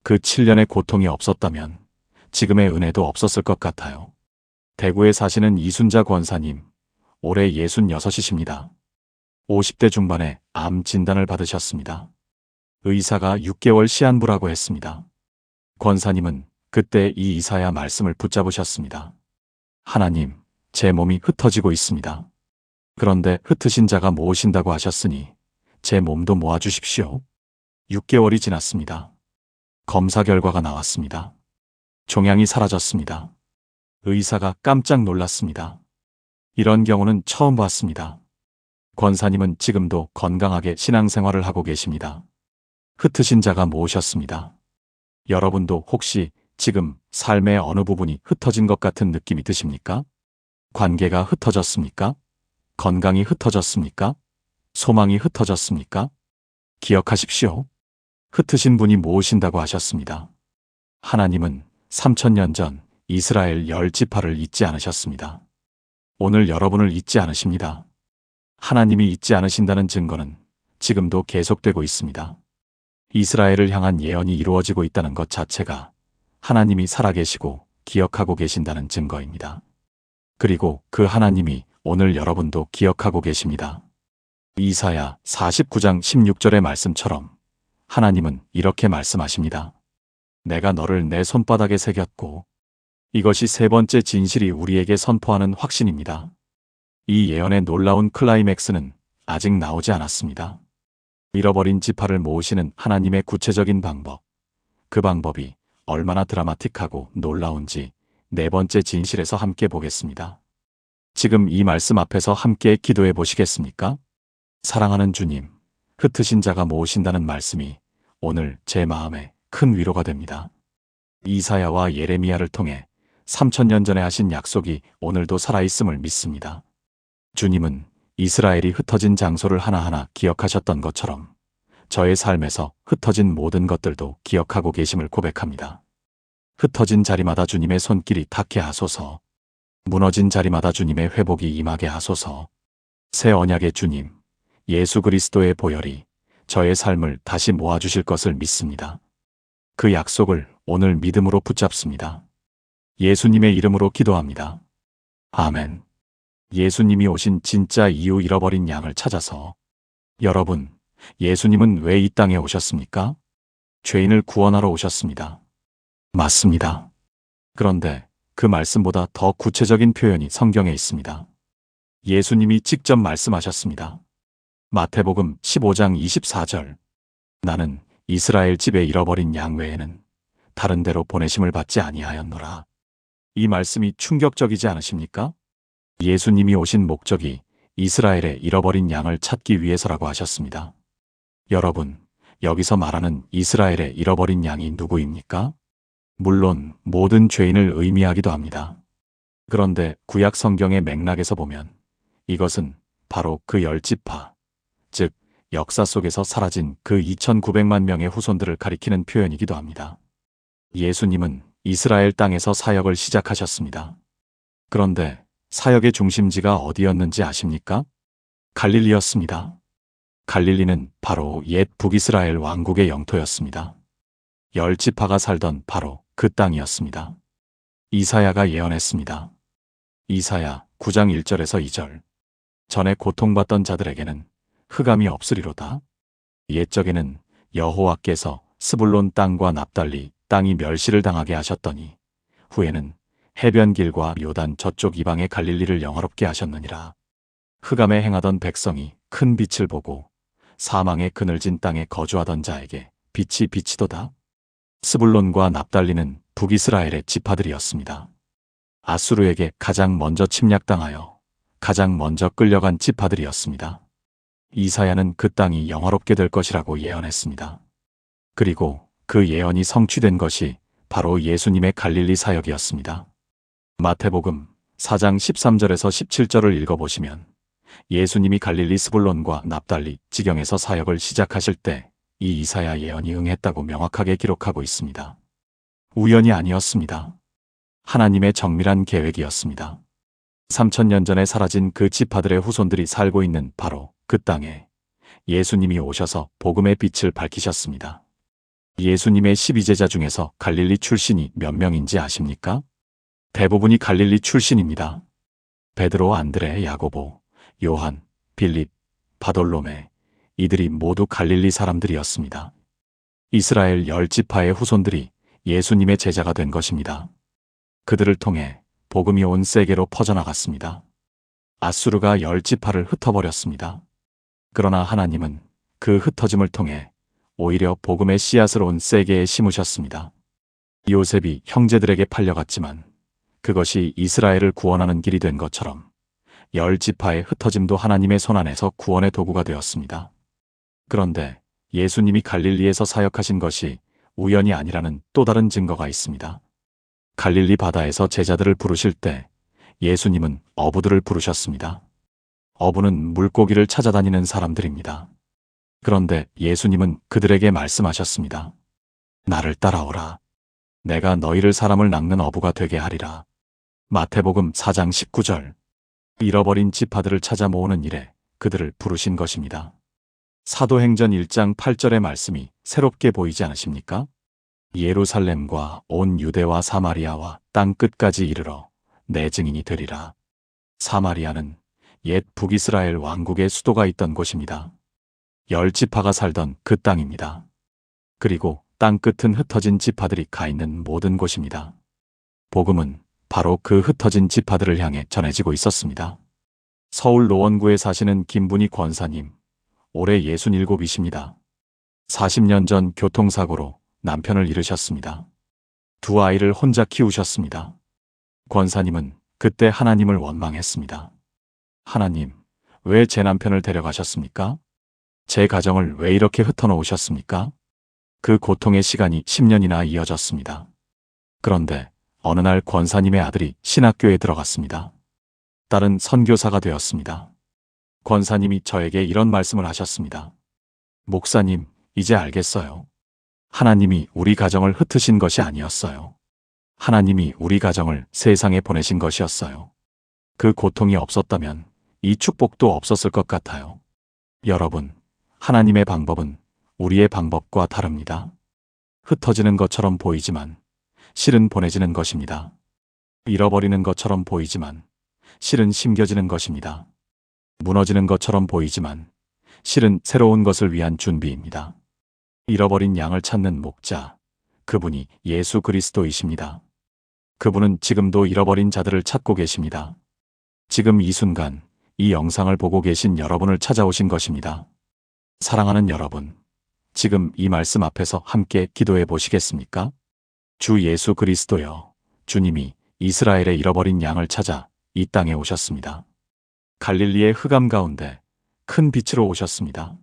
그 7년의 고통이 없었다면 지금의 은혜도 없었을 것 같아요. 대구에 사시는 이순자 권사님, 올해 66이십니다. 50대 중반에 암 진단을 받으셨습니다. 의사가 6개월 시한부라고 했습니다. 권사님은 그때 이 이사야 말씀을 붙잡으셨습니다. 하나님, 제 몸이 흩어지고 있습니다. 그런데 흩으신 자가 모으신다고 하셨으니 제 몸도 모아주십시오. 6개월이 지났습니다. 검사 결과가 나왔습니다. 종양이 사라졌습니다. 의사가 깜짝 놀랐습니다. 이런 경우는 처음 봤습니다. 권사님은 지금도 건강하게 신앙생활을 하고 계십니다. 흩으신 자가 모으셨습니다. 여러분도 혹시 지금 삶의 어느 부분이 흩어진 것 같은 느낌이 드십니까? 관계가 흩어졌습니까? 건강이 흩어졌습니까? 소망이 흩어졌습니까? 기억하십시오. 흩으신 분이 모으신다고 하셨습니다. 하나님은 3000년 전 이스라엘 10지파를 잊지 않으셨습니다. 오늘 여러분을 잊지 않으십니다. 하나님이 잊지 않으신다는 증거는 지금도 계속되고 있습니다. 이스라엘을 향한 예언이 이루어지고 있다는 것 자체가 하나님이 살아계시고 기억하고 계신다는 증거입니다. 그리고 그 하나님이 오늘 여러분도 기억하고 계십니다. 이사야 49장 16절의 말씀처럼 하나님은 이렇게 말씀하십니다. 내가 너를 내 손바닥에 새겼고, 이것이 세 번째 진실이 우리에게 선포하는 확신입니다. 이 예언의 놀라운 클라이맥스는 아직 나오지 않았습니다. 잃어버린 지파를 모으시는 하나님의 구체적인 방법, 그 방법이 얼마나 드라마틱하고 놀라운지 네 번째 진실에서 함께 보겠습니다. 지금 이 말씀 앞에서 함께 기도해 보시겠습니까? 사랑하는 주님, 흩으신 자가 모으신다는 말씀이 오늘 제 마음에 큰 위로가 됩니다. 이사야와 예레미야를 통해 3000년 전에 하신 약속이 오늘도 살아있음을 믿습니다. 주님은 이스라엘이 흩어진 장소를 하나하나 기억하셨던 것처럼 저의 삶에서 흩어진 모든 것들도 기억하고 계심을 고백합니다. 흩어진 자리마다 주님의 손길이 닿게 하소서. 무너진 자리마다 주님의 회복이 임하게 하소서. 새 언약의 주님, 예수 그리스도의 보혈이 저의 삶을 다시 모아주실 것을 믿습니다. 그 약속을 오늘 믿음으로 붙잡습니다. 예수님의 이름으로 기도합니다. 아멘. 예수님이 오신 진짜 이유 잃어버린 양을 찾아서. 여러분, 예수님은 왜 이 땅에 오셨습니까? 죄인을 구원하러 오셨습니다. 맞습니다. 그런데 그 말씀보다 더 구체적인 표현이 성경에 있습니다. 예수님이 직접 말씀하셨습니다. 마태복음 15장 24절. 나는 이스라엘 집에 잃어버린 양 외에는 다른 데로 보내심을 받지 아니하였노라. 이 말씀이 충격적이지 않으십니까? 예수님이 오신 목적이 이스라엘의 잃어버린 양을 찾기 위해서라고 하셨습니다. 여러분, 여기서 말하는 이스라엘의 잃어버린 양이 누구입니까? 물론 모든 죄인을 의미하기도 합니다. 그런데 구약 성경의 맥락에서 보면 이것은 바로 그 10지파, 즉 역사 속에서 사라진 그 2,900만 명의 후손들을 가리키는 표현이기도 합니다. 예수님은 이스라엘 땅에서 사역을 시작하셨습니다. 그런데 사역의 중심지가 어디였는지 아십니까? 갈릴리였습니다. 갈릴리는 바로 옛 북이스라엘 왕국의 영토였습니다. 10지파가 살던 바로 그 땅이었습니다. 이사야가 예언했습니다. 이사야 9장 1절에서 2절. 전에 고통받던 자들에게는 흑암이 없으리로다. 옛적에는 여호와께서 스불론 땅과 납달리 땅이 멸시를 당하게 하셨더니 후에는 해변길과 요단 저쪽 이방의 갈릴리를 영화롭게 하셨느니라. 흑암에 행하던 백성이 큰 빛을 보고 사망의 그늘진 땅에 거주하던 자에게 빛이 비치도다. 스불론과 납달리는 북이스라엘의 지파들이었습니다. 아수르에게 가장 먼저 침략당하여 가장 먼저 끌려간 지파들이었습니다. 이사야는 그 땅이 영화롭게 될 것이라고 예언했습니다. 그리고 그 예언이 성취된 것이 바로 예수님의 갈릴리 사역이었습니다. 마태복음 4장 13절에서 17절을 읽어보시면 예수님이 갈릴리 스불론과 납달리 지경에서 사역을 시작하실 때 이 이사야 예언이 응했다고 명확하게 기록하고 있습니다. 우연이 아니었습니다. 하나님의 정밀한 계획이었습니다. 3000년 전에 사라진 그 지파들의 후손들이 살고 있는 바로 그 땅에 예수님이 오셔서 복음의 빛을 밝히셨습니다. 예수님의 12제자 중에서 갈릴리 출신이 몇 명인지 아십니까? 대부분이 갈릴리 출신입니다. 베드로, 안드레, 야고보, 요한, 빌립, 바돌로메, 이들이 모두 갈릴리 사람들이었습니다. 이스라엘 10지파의 후손들이 예수님의 제자가 된 것입니다. 그들을 통해 복음이 온 세계로 퍼져나갔습니다. 아수르가 10지파를 흩어버렸습니다. 그러나 하나님은 그 흩어짐을 통해 오히려 복음의 씨앗을 온 세계에 심으셨습니다. 요셉이 형제들에게 팔려갔지만 그것이 이스라엘을 구원하는 길이 된 것처럼 10지파의 흩어짐도 하나님의 손안에서 구원의 도구가 되었습니다. 그런데 예수님이 갈릴리에서 사역하신 것이 우연이 아니라는 또 다른 증거가 있습니다. 갈릴리 바다에서 제자들을 부르실 때 예수님은 어부들을 부르셨습니다. 어부는 물고기를 찾아다니는 사람들입니다. 그런데 예수님은 그들에게 말씀하셨습니다. 나를 따라오라. 내가 너희를 사람을 낚는 어부가 되게 하리라. 마태복음 4장 19절. 잃어버린 지파들을 찾아 모으는 일에 그들을 부르신 것입니다. 사도행전 1장 8절의 말씀이 새롭게 보이지 않으십니까? 예루살렘과 온 유대와 사마리아와 땅 끝까지 이르러 내 증인이 되리라. 사마리아는 옛 북이스라엘 왕국의 수도가 있던 곳입니다. 10지파가 살던 그 땅입니다. 그리고 땅 끝은 흩어진 지파들이 가 있는 모든 곳입니다. 복음은 바로 그 흩어진 지파들을 향해 전해지고 있었습니다. 서울 노원구에 사시는 김분희 권사님, 올해 67이십니다. 40년 전 교통사고로 남편을 잃으셨습니다. 두 아이를 혼자 키우셨습니다. 권사님은 그때 하나님을 원망했습니다. 하나님, 왜 제 남편을 데려가셨습니까? 제 가정을 왜 이렇게 흩어놓으셨습니까? 그 고통의 시간이 10년이나 이어졌습니다. 그런데 어느 날 권사님의 아들이 신학교에 들어갔습니다. 딸은 선교사가 되었습니다. 권사님이 저에게 이런 말씀을 하셨습니다. 목사님, 이제 알겠어요. 하나님이 우리 가정을 흩으신 것이 아니었어요. 하나님이 우리 가정을 세상에 보내신 것이었어요. 그 고통이 없었다면 이 축복도 없었을 것 같아요. 여러분, 하나님의 방법은 우리의 방법과 다릅니다. 흩어지는 것처럼 보이지만 실은 보내지는 것입니다. 잃어버리는 것처럼 보이지만 실은 심겨지는 것입니다. 무너지는 것처럼 보이지만 실은 새로운 것을 위한 준비입니다. 잃어버린 양을 찾는 목자, 그분이 예수 그리스도이십니다. 그분은 지금도 잃어버린 자들을 찾고 계십니다. 지금 이 순간 이 영상을 보고 계신 여러분을 찾아오신 것입니다. 사랑하는 여러분, 지금 이 말씀 앞에서 함께 기도해 보시겠습니까? 주 예수 그리스도여, 주님이 이스라엘의 잃어버린 양을 찾아 이 땅에 오셨습니다. 갈릴리의 흑암 가운데 큰 빛으로 오셨습니다.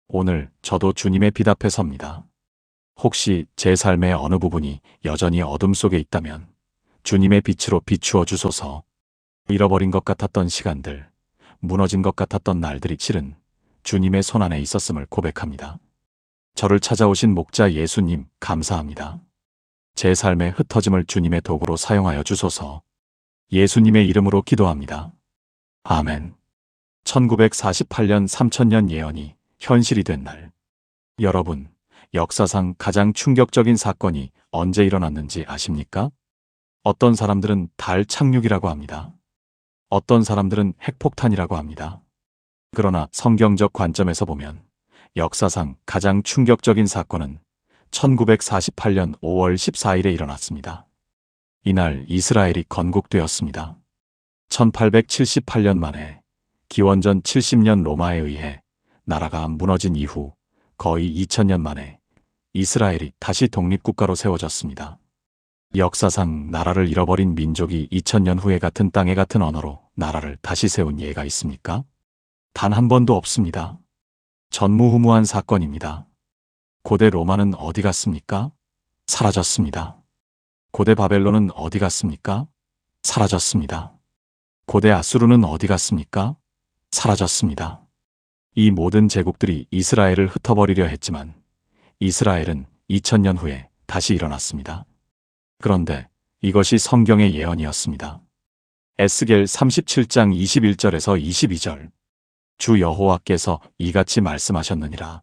오늘 저도 주님의 빛 앞에 섭니다. 혹시 제 삶의 어느 부분이 여전히 어둠 속에 있다면 주님의 빛으로 비추어 주소서. 잃어버린 것 같았던 시간들, 무너진 것 같았던 날들이 실은 주님의 손안에 있었음을 고백합니다. 저를 찾아오신 목자 예수님 감사합니다. 제 삶의 흩어짐을 주님의 도구로 사용하여 주소서. 예수님의 이름으로 기도합니다. 아멘. 1948년 3000년 예언이 현실이 된 날. 여러분, 역사상 가장 충격적인 사건이 언제 일어났는지 아십니까? 어떤 사람들은 달 착륙이라고 합니다. 어떤 사람들은 핵폭탄이라고 합니다. 그러나 성경적 관점에서 보면 역사상 가장 충격적인 사건은 1948년 5월 14일에 일어났습니다. 이날 이스라엘이 건국되었습니다. 1878년 만에 기원전 70년 로마에 의해 나라가 무너진 이후 거의 2000년 만에 이스라엘이 다시 독립국가로 세워졌습니다. 역사상 나라를 잃어버린 민족이 2000년 후에 같은 땅에 같은 언어로 나라를 다시 세운 예가 있습니까? 단 한 번도 없습니다. 전무후무한 사건입니다. 고대 로마는 어디 갔습니까? 사라졌습니다. 고대 바벨론은 어디 갔습니까? 사라졌습니다. 고대 아수르는 어디 갔습니까? 사라졌습니다. 이 모든 제국들이 이스라엘을 흩어버리려 했지만 이스라엘은 2000년 후에 다시 일어났습니다. 그런데 이것이 성경의 예언이었습니다. 에스겔 37장 21절에서 22절. 주 여호와께서 이같이 말씀하셨느니라.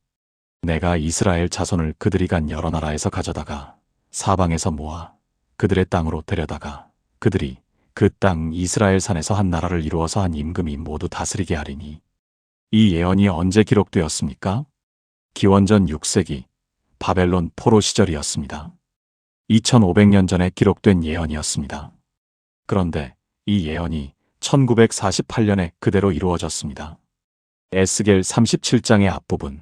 내가 이스라엘 자손을 그들이 간 여러 나라에서 가져다가 사방에서 모아 그들의 땅으로 데려다가 그들이 그 땅 이스라엘 산에서 한 나라를 이루어서 한 임금이 모두 다스리게 하리니. 이 예언이 언제 기록되었습니까? 기원전 6세기 바벨론 포로 시절이었습니다. 2500년 전에 기록된 예언이었습니다. 그런데 이 예언이 1948년에 그대로 이루어졌습니다. 에스겔 37장의 앞부분,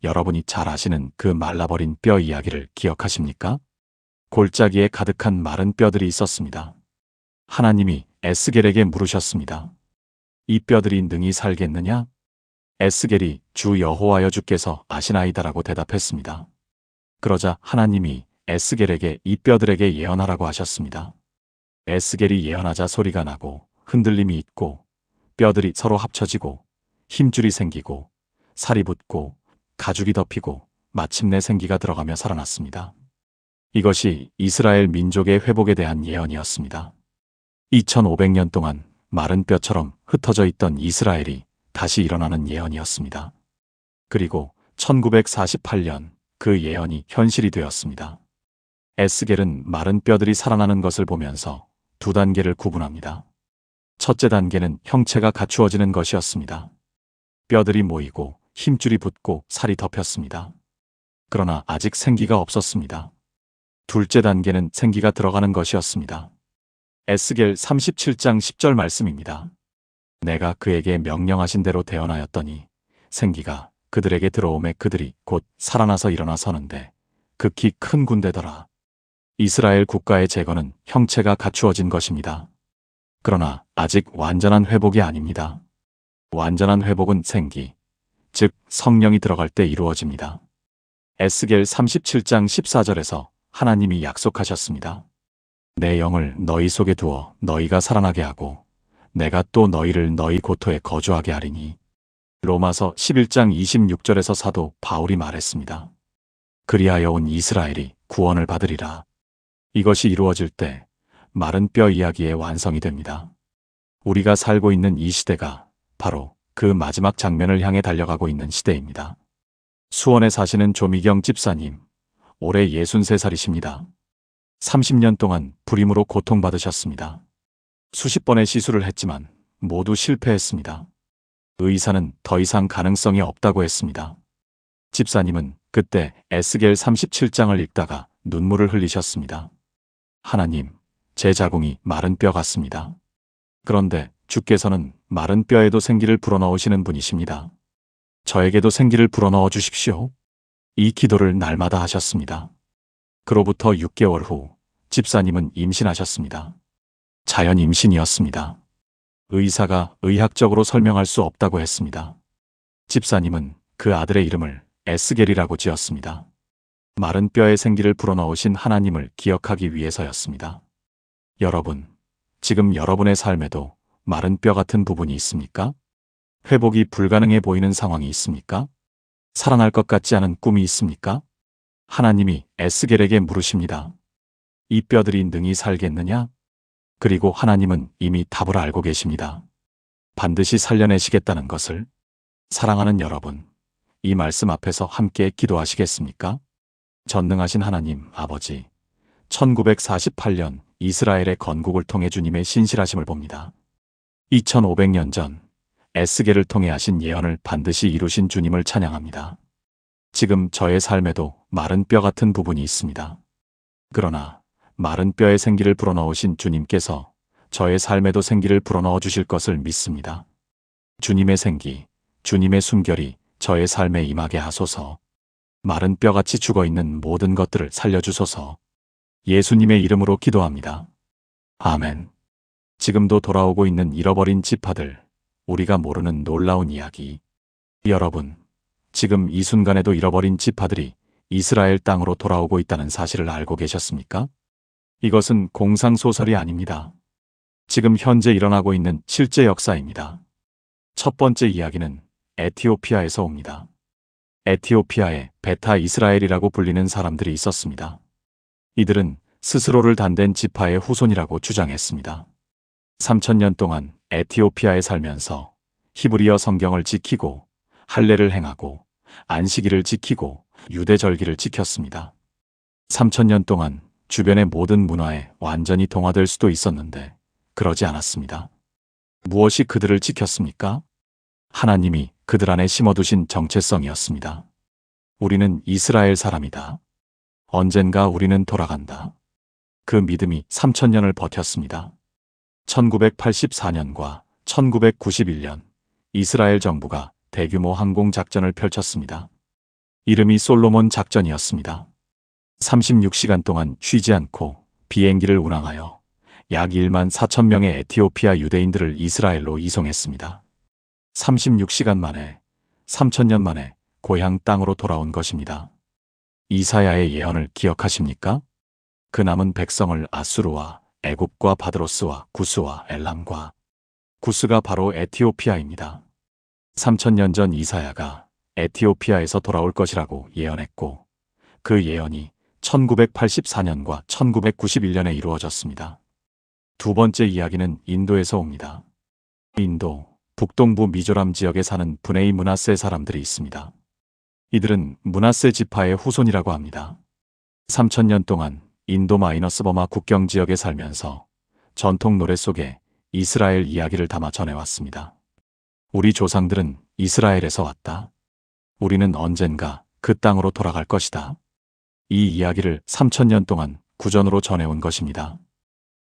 여러분이 잘 아시는 그 말라버린 뼈 이야기를 기억하십니까? 골짜기에 가득한 마른 뼈들이 있었습니다. 하나님이 에스겔에게 물으셨습니다. 이 뼈들이 능히 살겠느냐? 에스겔이 주 여호와여 주께서 아시나이다라고 대답했습니다. 그러자 하나님이 에스겔에게 이 뼈들에게 예언하라고 하셨습니다. 에스겔이 예언하자 소리가 나고 흔들림이 있고 뼈들이 서로 합쳐지고 힘줄이 생기고 살이 붙고 가죽이 덮이고 마침내 생기가 들어가며 살아났습니다. 이것이 이스라엘 민족의 회복에 대한 예언이었습니다. 2500년 동안 마른 뼈처럼 흩어져 있던 이스라엘이 다시 일어나는 예언이었습니다. 그리고 1948년 그 예언이 현실이 되었습니다. 에스겔은 마른 뼈들이 살아나는 것을 보면서 두 단계를 구분합니다. 첫째 단계는 형체가 갖추어지는 것이었습니다. 뼈들이 모이고 힘줄이 붙고 살이 덮였습니다. 그러나 아직 생기가 없었습니다. 둘째 단계는 생기가 들어가는 것이었습니다. 에스겔 37장 10절 말씀입니다. 내가 그에게 명령하신 대로 대언하였더니 생기가 그들에게 들어오매 그들이 곧 살아나서 일어나 서는데 극히 큰 군대더라. 이스라엘 국가의 재건은 형체가 갖추어진 것입니다. 그러나 아직 완전한 회복이 아닙니다. 완전한 회복은 생기, 즉 성령이 들어갈 때 이루어집니다. 에스겔 37장 14절에서 하나님이 약속하셨습니다. 내 영을 너희 속에 두어 너희가 살아나게 하고 내가 또 너희를 너희 고토에 거주하게 하리니. 로마서 11장 26절에서 사도 바울이 말했습니다. 그리하여 온 이스라엘이 구원을 받으리라. 이것이 이루어질 때 마른 뼈 이야기의 완성이 됩니다. 우리가 살고 있는 이 시대가 바로 그 마지막 장면을 향해 달려가고 있는 시대입니다. 수원에 사시는 조미경 집사님, 올해 63살이십니다. 30년 동안 불임으로 고통받으셨습니다. 수십 번의 시술을 했지만 모두 실패했습니다. 의사는 더 이상 가능성이 없다고 했습니다. 집사님은 그때 에스겔 37장을 읽다가 눈물을 흘리셨습니다. 하나님, 제 자궁이 마른 뼈 같습니다. 그런데 주께서는 마른 뼈에도 생기를 불어넣으시는 분이십니다. 저에게도 생기를 불어넣어 주십시오. 이 기도를 날마다 하셨습니다. 그로부터 6개월 후 집사님은 임신하셨습니다. 자연 임신이었습니다. 의사가 의학적으로 설명할 수 없다고 했습니다. 집사님은 그 아들의 이름을 에스겔이라고 지었습니다. 마른 뼈에 생기를 불어넣으신 하나님을 기억하기 위해서였습니다. 여러분, 지금 여러분의 삶에도 마른 뼈 같은 부분이 있습니까? 회복이 불가능해 보이는 상황이 있습니까? 살아날 것 같지 않은 꿈이 있습니까? 하나님이 에스겔에게 물으십니다. 이 뼈들이 능히 살겠느냐? 그리고 하나님은 이미 답을 알고 계십니다. 반드시 살려내시겠다는 것을. 사랑하는 여러분, 이 말씀 앞에서 함께 기도하시겠습니까? 전능하신 하나님 아버지, 1948년 이스라엘의 건국을 통해 주님의 신실하심을 봅니다. 2500년 전 에스겔을 통해 하신 예언을 반드시 이루신 주님을 찬양합니다. 지금 저의 삶에도 마른 뼈 같은 부분이 있습니다. 그러나 마른 뼈에 생기를 불어넣으신 주님께서 저의 삶에도 생기를 불어넣어 주실 것을 믿습니다. 주님의 생기, 주님의 숨결이 저의 삶에 임하게 하소서. 마른 뼈같이 죽어있는 모든 것들을 살려주소서. 예수님의 이름으로 기도합니다. 아멘. 지금도 돌아오고 있는 잃어버린 지파들, 우리가 모르는 놀라운 이야기. 여러분, 지금 이 순간에도 잃어버린 지파들이 이스라엘 땅으로 돌아오고 있다는 사실을 알고 계셨습니까? 이것은 공상소설이 아닙니다. 지금 현재 일어나고 있는 실제 역사입니다. 첫 번째 이야기는 에티오피아에서 옵니다. 에티오피아에 베타 이스라엘이라고 불리는 사람들이 있었습니다. 이들은 스스로를 단된 지파의 후손이라고 주장했습니다. 3000년 동안 에티오피아에 살면서 히브리어 성경을 지키고 할례를 행하고 안식일을 지키고 유대절기를 지켰습니다. 3000년 동안 주변의 모든 문화에 완전히 동화될 수도 있었는데 그러지 않았습니다. 무엇이 그들을 지켰습니까? 하나님이 그들 안에 심어두신 정체성이었습니다. 우리는 이스라엘 사람이다. 언젠가 우리는 돌아간다. 그 믿음이 3000년을 버텼습니다. 1984년과 1991년 이스라엘 정부가 대규모 항공작전을 펼쳤습니다. 이름이 솔로몬 작전이었습니다. 36시간 동안 쉬지 않고 비행기를 운항하여 약 1만 4천 명의 에티오피아 유대인들을 이스라엘로 이송했습니다. 36시간 만에 3000년 만에 고향 땅으로 돌아온 것입니다. 이사야의 예언을 기억하십니까? 그 남은 백성을 아수르와 애굽과 바드로스와 구스와 엘람과 구스가 바로 에티오피아입니다. 3000년 전 이사야가 에티오피아에서 돌아올 것이라고 예언했고 그 예언이 1984년과 1991년에 이루어졌습니다. 두 번째 이야기는 인도에서 옵니다. 인도 북동부 미조람 지역에 사는 브네이 므낫세 사람들이 있습니다. 이들은 므낫세 지파의 후손이라고 합니다. 3000년 동안 인도 버마 국경 지역에 살면서 전통 노래 속에 이스라엘 이야기를 담아 전해왔습니다. 우리 조상들은 이스라엘에서 왔다. 우리는 언젠가 그 땅으로 돌아갈 것이다. 이 이야기를 3000년 동안 구전으로 전해온 것입니다.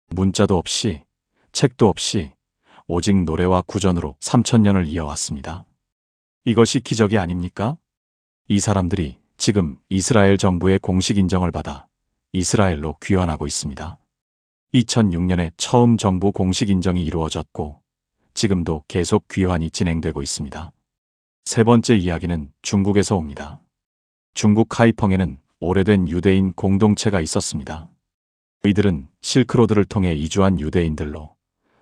문자도 없이, 책도 없이 오직 노래와 구전으로 3000년을 이어왔습니다. 이것이 기적이 아닙니까? 이 사람들이 지금 이스라엘 정부의 공식 인정을 받아 이스라엘로 귀환하고 있습니다. 2006년에 처음 정부 공식 인정이 이루어졌고 지금도 계속 귀환이 진행되고 있습니다. 세 번째 이야기는 중국에서 옵니다. 중국 하이펑에는 오래된 유대인 공동체가 있었습니다. 이들은 실크로드를 통해 이주한 유대인들로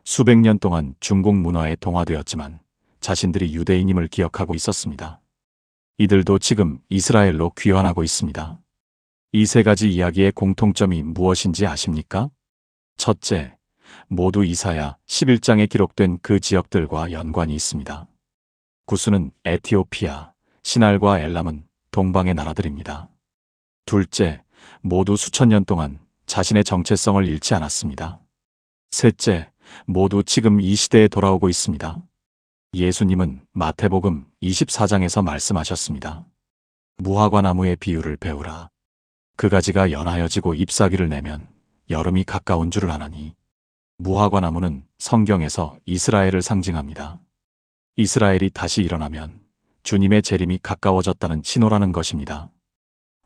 수백 년 동안 중국 문화에 동화되었지만 자신들이 유대인임을 기억하고 있었습니다. 이들도 지금 이스라엘로 귀환하고 있습니다. 이 세 가지 이야기의 공통점이 무엇인지 아십니까? 첫째, 모두 이사야 11장에 기록된 그 지역들과 연관이 있습니다. 구스는 에티오피아, 시날과 엘람은 동방의 나라들입니다. 둘째, 모두 수천 년 동안 자신의 정체성을 잃지 않았습니다. 셋째, 모두 지금 이 시대에 돌아오고 있습니다. 예수님은 마태복음 24장에서 말씀하셨습니다. 무화과 나무의 비유를 배우라. 그 가지가 연하여지고 잎사귀를 내면 여름이 가까운 줄을 아나니. 무화과 나무는 성경에서 이스라엘을 상징합니다. 이스라엘이 다시 일어나면 주님의 재림이 가까워졌다는 신호라는 것입니다.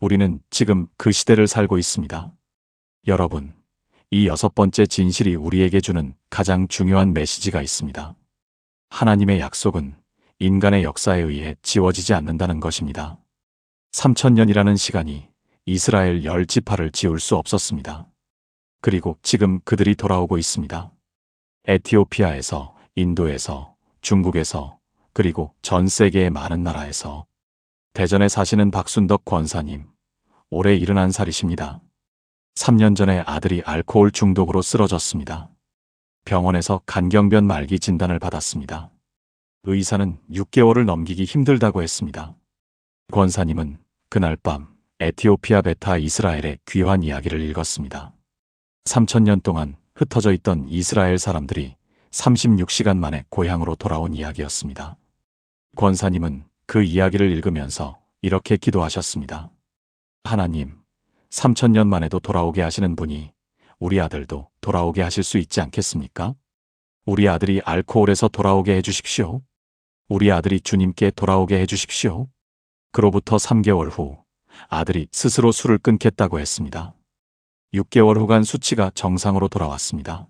우리는 지금 그 시대를 살고 있습니다. 여러분, 이 6번째 진실이 우리에게 주는 가장 중요한 메시지가 있습니다. 하나님의 약속은 인간의 역사에 의해 지워지지 않는다는 것입니다. 3000년이라는 시간이 이스라엘 10지파를 지울 수 없었습니다. 그리고 지금 그들이 돌아오고 있습니다. 에티오피아에서, 인도에서, 중국에서, 그리고 전 세계의 많은 나라에서. 대전에 사시는 박순덕 권사님, 올해 71살이십니다. 3년 전에 아들이 알코올 중독으로 쓰러졌습니다. 병원에서 간경변 말기 진단을 받았습니다. 의사는 6개월을 넘기기 힘들다고 했습니다. 권사님은 그날 밤 에티오피아 베타 이스라엘의 귀환 이야기를 읽었습니다. 3000년 동안 흩어져 있던 이스라엘 사람들이 36시간 만에 고향으로 돌아온 이야기였습니다. 권사님은 그 이야기를 읽으면서 이렇게 기도하셨습니다. 하나님, 3000년 만에도 돌아오게 하시는 분이 우리 아들도 돌아오게 하실 수 있지 않겠습니까? 우리 아들이 알코올에서 돌아오게 해주십시오. 우리 아들이 주님께 돌아오게 해주십시오. 그로부터 3개월 후 아들이 스스로 술을 끊겠다고 했습니다. 6개월 후간 수치가 정상으로 돌아왔습니다.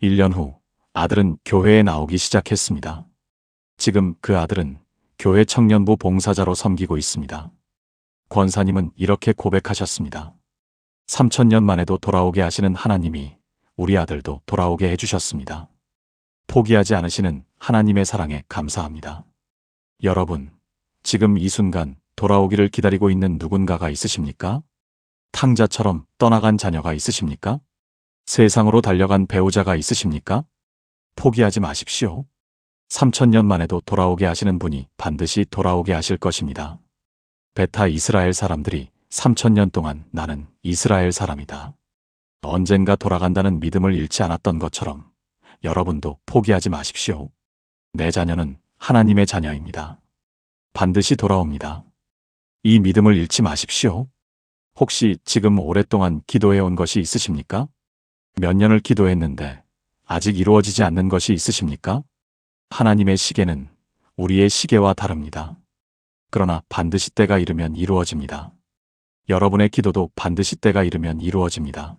1년 후 아들은 교회에 나오기 시작했습니다. 지금 그 아들은 교회 청년부 봉사자로 섬기고 있습니다. 권사님은 이렇게 고백하셨습니다. 3000년 만에도 돌아오게 하시는 하나님이 우리 아들도 돌아오게 해주셨습니다. 포기하지 않으시는 하나님의 사랑에 감사합니다. 여러분, 지금 이 순간 돌아오기를 기다리고 있는 누군가가 있으십니까? 탕자처럼 떠나간 자녀가 있으십니까? 세상으로 달려간 배우자가 있으십니까? 포기하지 마십시오. 3000년 만에도 돌아오게 하시는 분이 반드시 돌아오게 하실 것입니다. 베타 이스라엘 사람들이 3000년 동안 나는 이스라엘 사람이다. 언젠가 돌아간다는 믿음을 잃지 않았던 것처럼 여러분도 포기하지 마십시오. 내 자녀는 하나님의 자녀입니다. 반드시 돌아옵니다. 이 믿음을 잃지 마십시오. 혹시 지금 오랫동안 기도해온 것이 있으십니까? 몇 년을 기도했는데 아직 이루어지지 않는 것이 있으십니까? 하나님의 시계는 우리의 시계와 다릅니다. 그러나 반드시 때가 이르면 이루어집니다. 여러분의 기도도 반드시 때가 이르면 이루어집니다.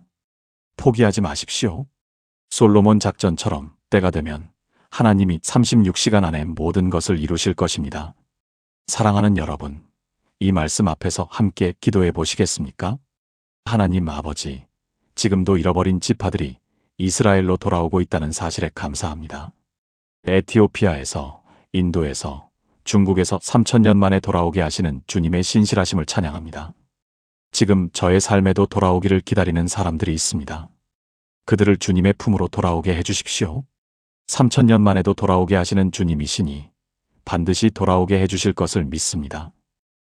포기하지 마십시오. 솔로몬 작전처럼 때가 되면 하나님이 36시간 안에 모든 것을 이루실 것입니다. 사랑하는 여러분, 이 말씀 앞에서 함께 기도해 보시겠습니까? 하나님 아버지, 지금도 잃어버린 지파들이 이스라엘로 돌아오고 있다는 사실에 감사합니다. 에티오피아에서, 인도에서, 중국에서 3000년 만에 돌아오게 하시는 주님의 신실하심을 찬양합니다. 지금 저의 삶에도 돌아오기를 기다리는 사람들이 있습니다. 그들을 주님의 품으로 돌아오게 해주십시오. 3000년 만에도 돌아오게 하시는 주님이시니 반드시 돌아오게 해주실 것을 믿습니다.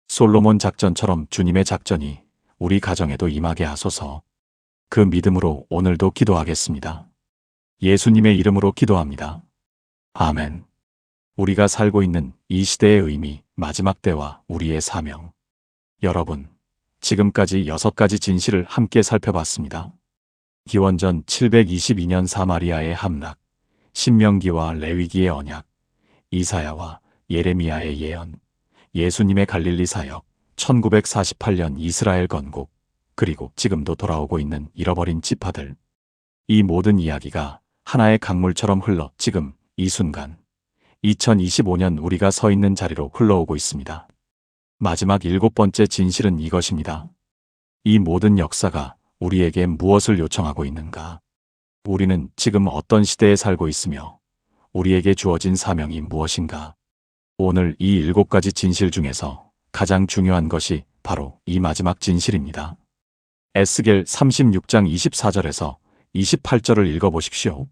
솔로몬 작전처럼 주님의 작전이 우리 가정에도 임하게 하소서. 그 믿음으로 오늘도 기도하겠습니다. 예수님의 이름으로 기도합니다. 아멘. 우리가 살고 있는 이 시대의 의미, 마지막 때와 우리의 사명. 여러분, 지금까지 6가지 진실을 함께 살펴봤습니다. 기원전 722년 사마리아의 함락, 신명기와 레위기의 언약, 이사야와 예레미야의 예언, 예수님의 갈릴리 사역, 1948년 이스라엘 건국, 그리고 지금도 돌아오고 있는 잃어버린 지파들. 이 모든 이야기가 하나의 강물처럼 흘러 지금 이 순간 2025년 우리가 서 있는 자리로 흘러오고 있습니다. 마지막 7번째 진실은 이것입니다. 이 모든 역사가 우리에게 무엇을 요청하고 있는가? 우리는 지금 어떤 시대에 살고 있으며 우리에게 주어진 사명이 무엇인가? 오늘 이 7가지 진실 중에서 가장 중요한 것이 바로 이 마지막 진실입니다. 에스겔 36장 24절에서 28절을 읽어보십시오.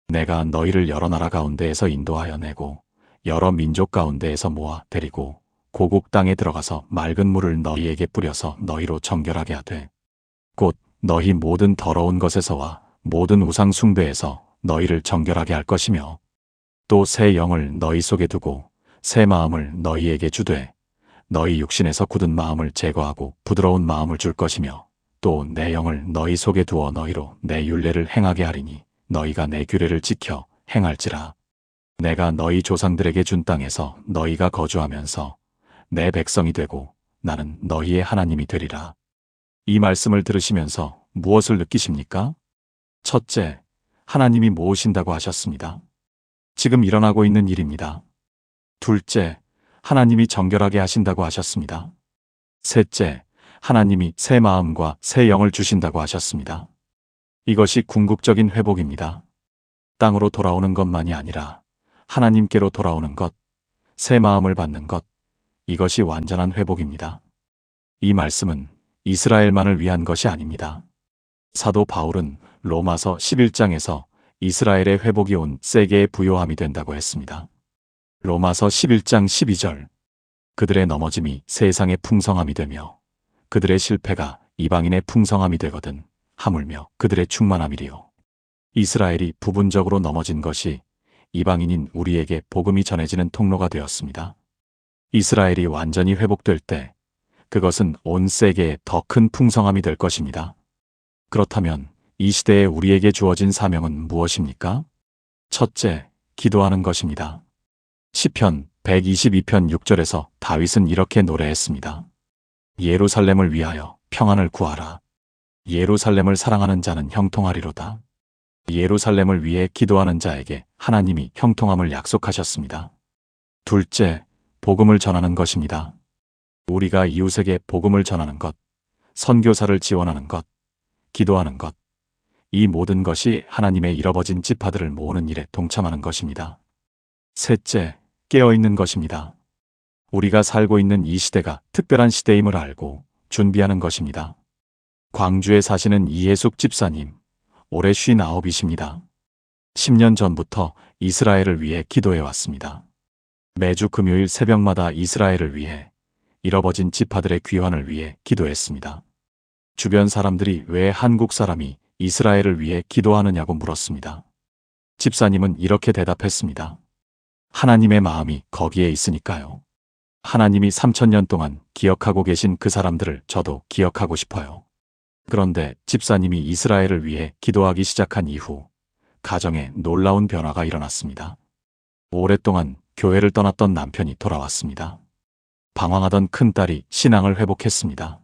내가 너희를 여러 나라 가운데에서 인도하여 내고 여러 민족 가운데에서 모아 데리고 고국 땅에 들어가서 맑은 물을 너희에게 뿌려서 너희로 정결하게 하되 곧 너희 모든 더러운 것에서와 모든 우상 숭배에서 너희를 정결하게 할 것이며 또 새 영을 너희 속에 두고 새 마음을 너희에게 주되 너희 육신에서 굳은 마음을 제거하고 부드러운 마음을 줄 것이며 또 내 영을 너희 속에 두어 너희로 내 율례를 행하게 하리니 너희가 내 규례를 지켜 행할지라. 내가 너희 조상들에게 준 땅에서 너희가 거주하면서 내 백성이 되고 나는 너희의 하나님이 되리라. 이 말씀을 들으시면서 무엇을 느끼십니까? 첫째, 하나님이 모으신다고 하셨습니다. 지금 일어나고 있는 일입니다. 둘째, 하나님이 정결하게 하신다고 하셨습니다. 셋째, 하나님이 새 마음과 새 영을 주신다고 하셨습니다. 이것이 궁극적인 회복입니다. 땅으로 돌아오는 것만이 아니라 하나님께로 돌아오는 것, 새 마음을 받는 것, 이것이 완전한 회복입니다. 이 말씀은 이스라엘만을 위한 것이 아닙니다. 사도 바울은 로마서 11장에서 이스라엘의 회복이 온 세계의 부요함이 된다고 했습니다. 로마서 11장 12절. 그들의 넘어짐이 세상의 풍성함이 되며 그들의 실패가 이방인의 풍성함이 되거든 하물며 그들의 충만함이리요. 이스라엘이 부분적으로 넘어진 것이 이방인인 우리에게 복음이 전해지는 통로가 되었습니다. 이스라엘이 완전히 회복될 때 그것은 온 세계에 더 큰 풍성함이 될 것입니다. 그렇다면 이 시대에 우리에게 주어진 사명은 무엇입니까? 첫째, 기도하는 것입니다. 시편 122편 6절에서 다윗은 이렇게 노래했습니다. 예루살렘을 위하여 평안을 구하라. 예루살렘을 사랑하는 자는 형통하리로다. 예루살렘을 위해 기도하는 자에게 하나님이 형통함을 약속하셨습니다. 둘째, 복음을 전하는 것입니다. 우리가 이웃에게 복음을 전하는 것, 선교사를 지원하는 것, 기도하는 것, 이 모든 것이 하나님의 잃어버진 지파들을 모으는 일에 동참하는 것입니다. 셋째, 깨어있는 것입니다. 우리가 살고 있는 이 시대가 특별한 시대임을 알고 준비하는 것입니다. 광주에 사시는 이해숙 집사님, 올해 59이십니다. 10년 전부터 이스라엘을 위해 기도해 왔습니다. 매주 금요일 새벽마다 이스라엘을 위해, 잃어버진 지파들의 귀환을 위해 기도했습니다. 주변 사람들이 왜 한국 사람이 이스라엘을 위해 기도하느냐고 물었습니다. 집사님은 이렇게 대답했습니다. 하나님의 마음이 거기에 있으니까요. 하나님이 3000년 동안 기억하고 계신 그 사람들을 저도 기억하고 싶어요. 그런데 집사님이 이스라엘을 위해 기도하기 시작한 이후 가정에 놀라운 변화가 일어났습니다. 오랫동안 교회를 떠났던 남편이 돌아왔습니다. 방황하던 큰딸이 신앙을 회복했습니다.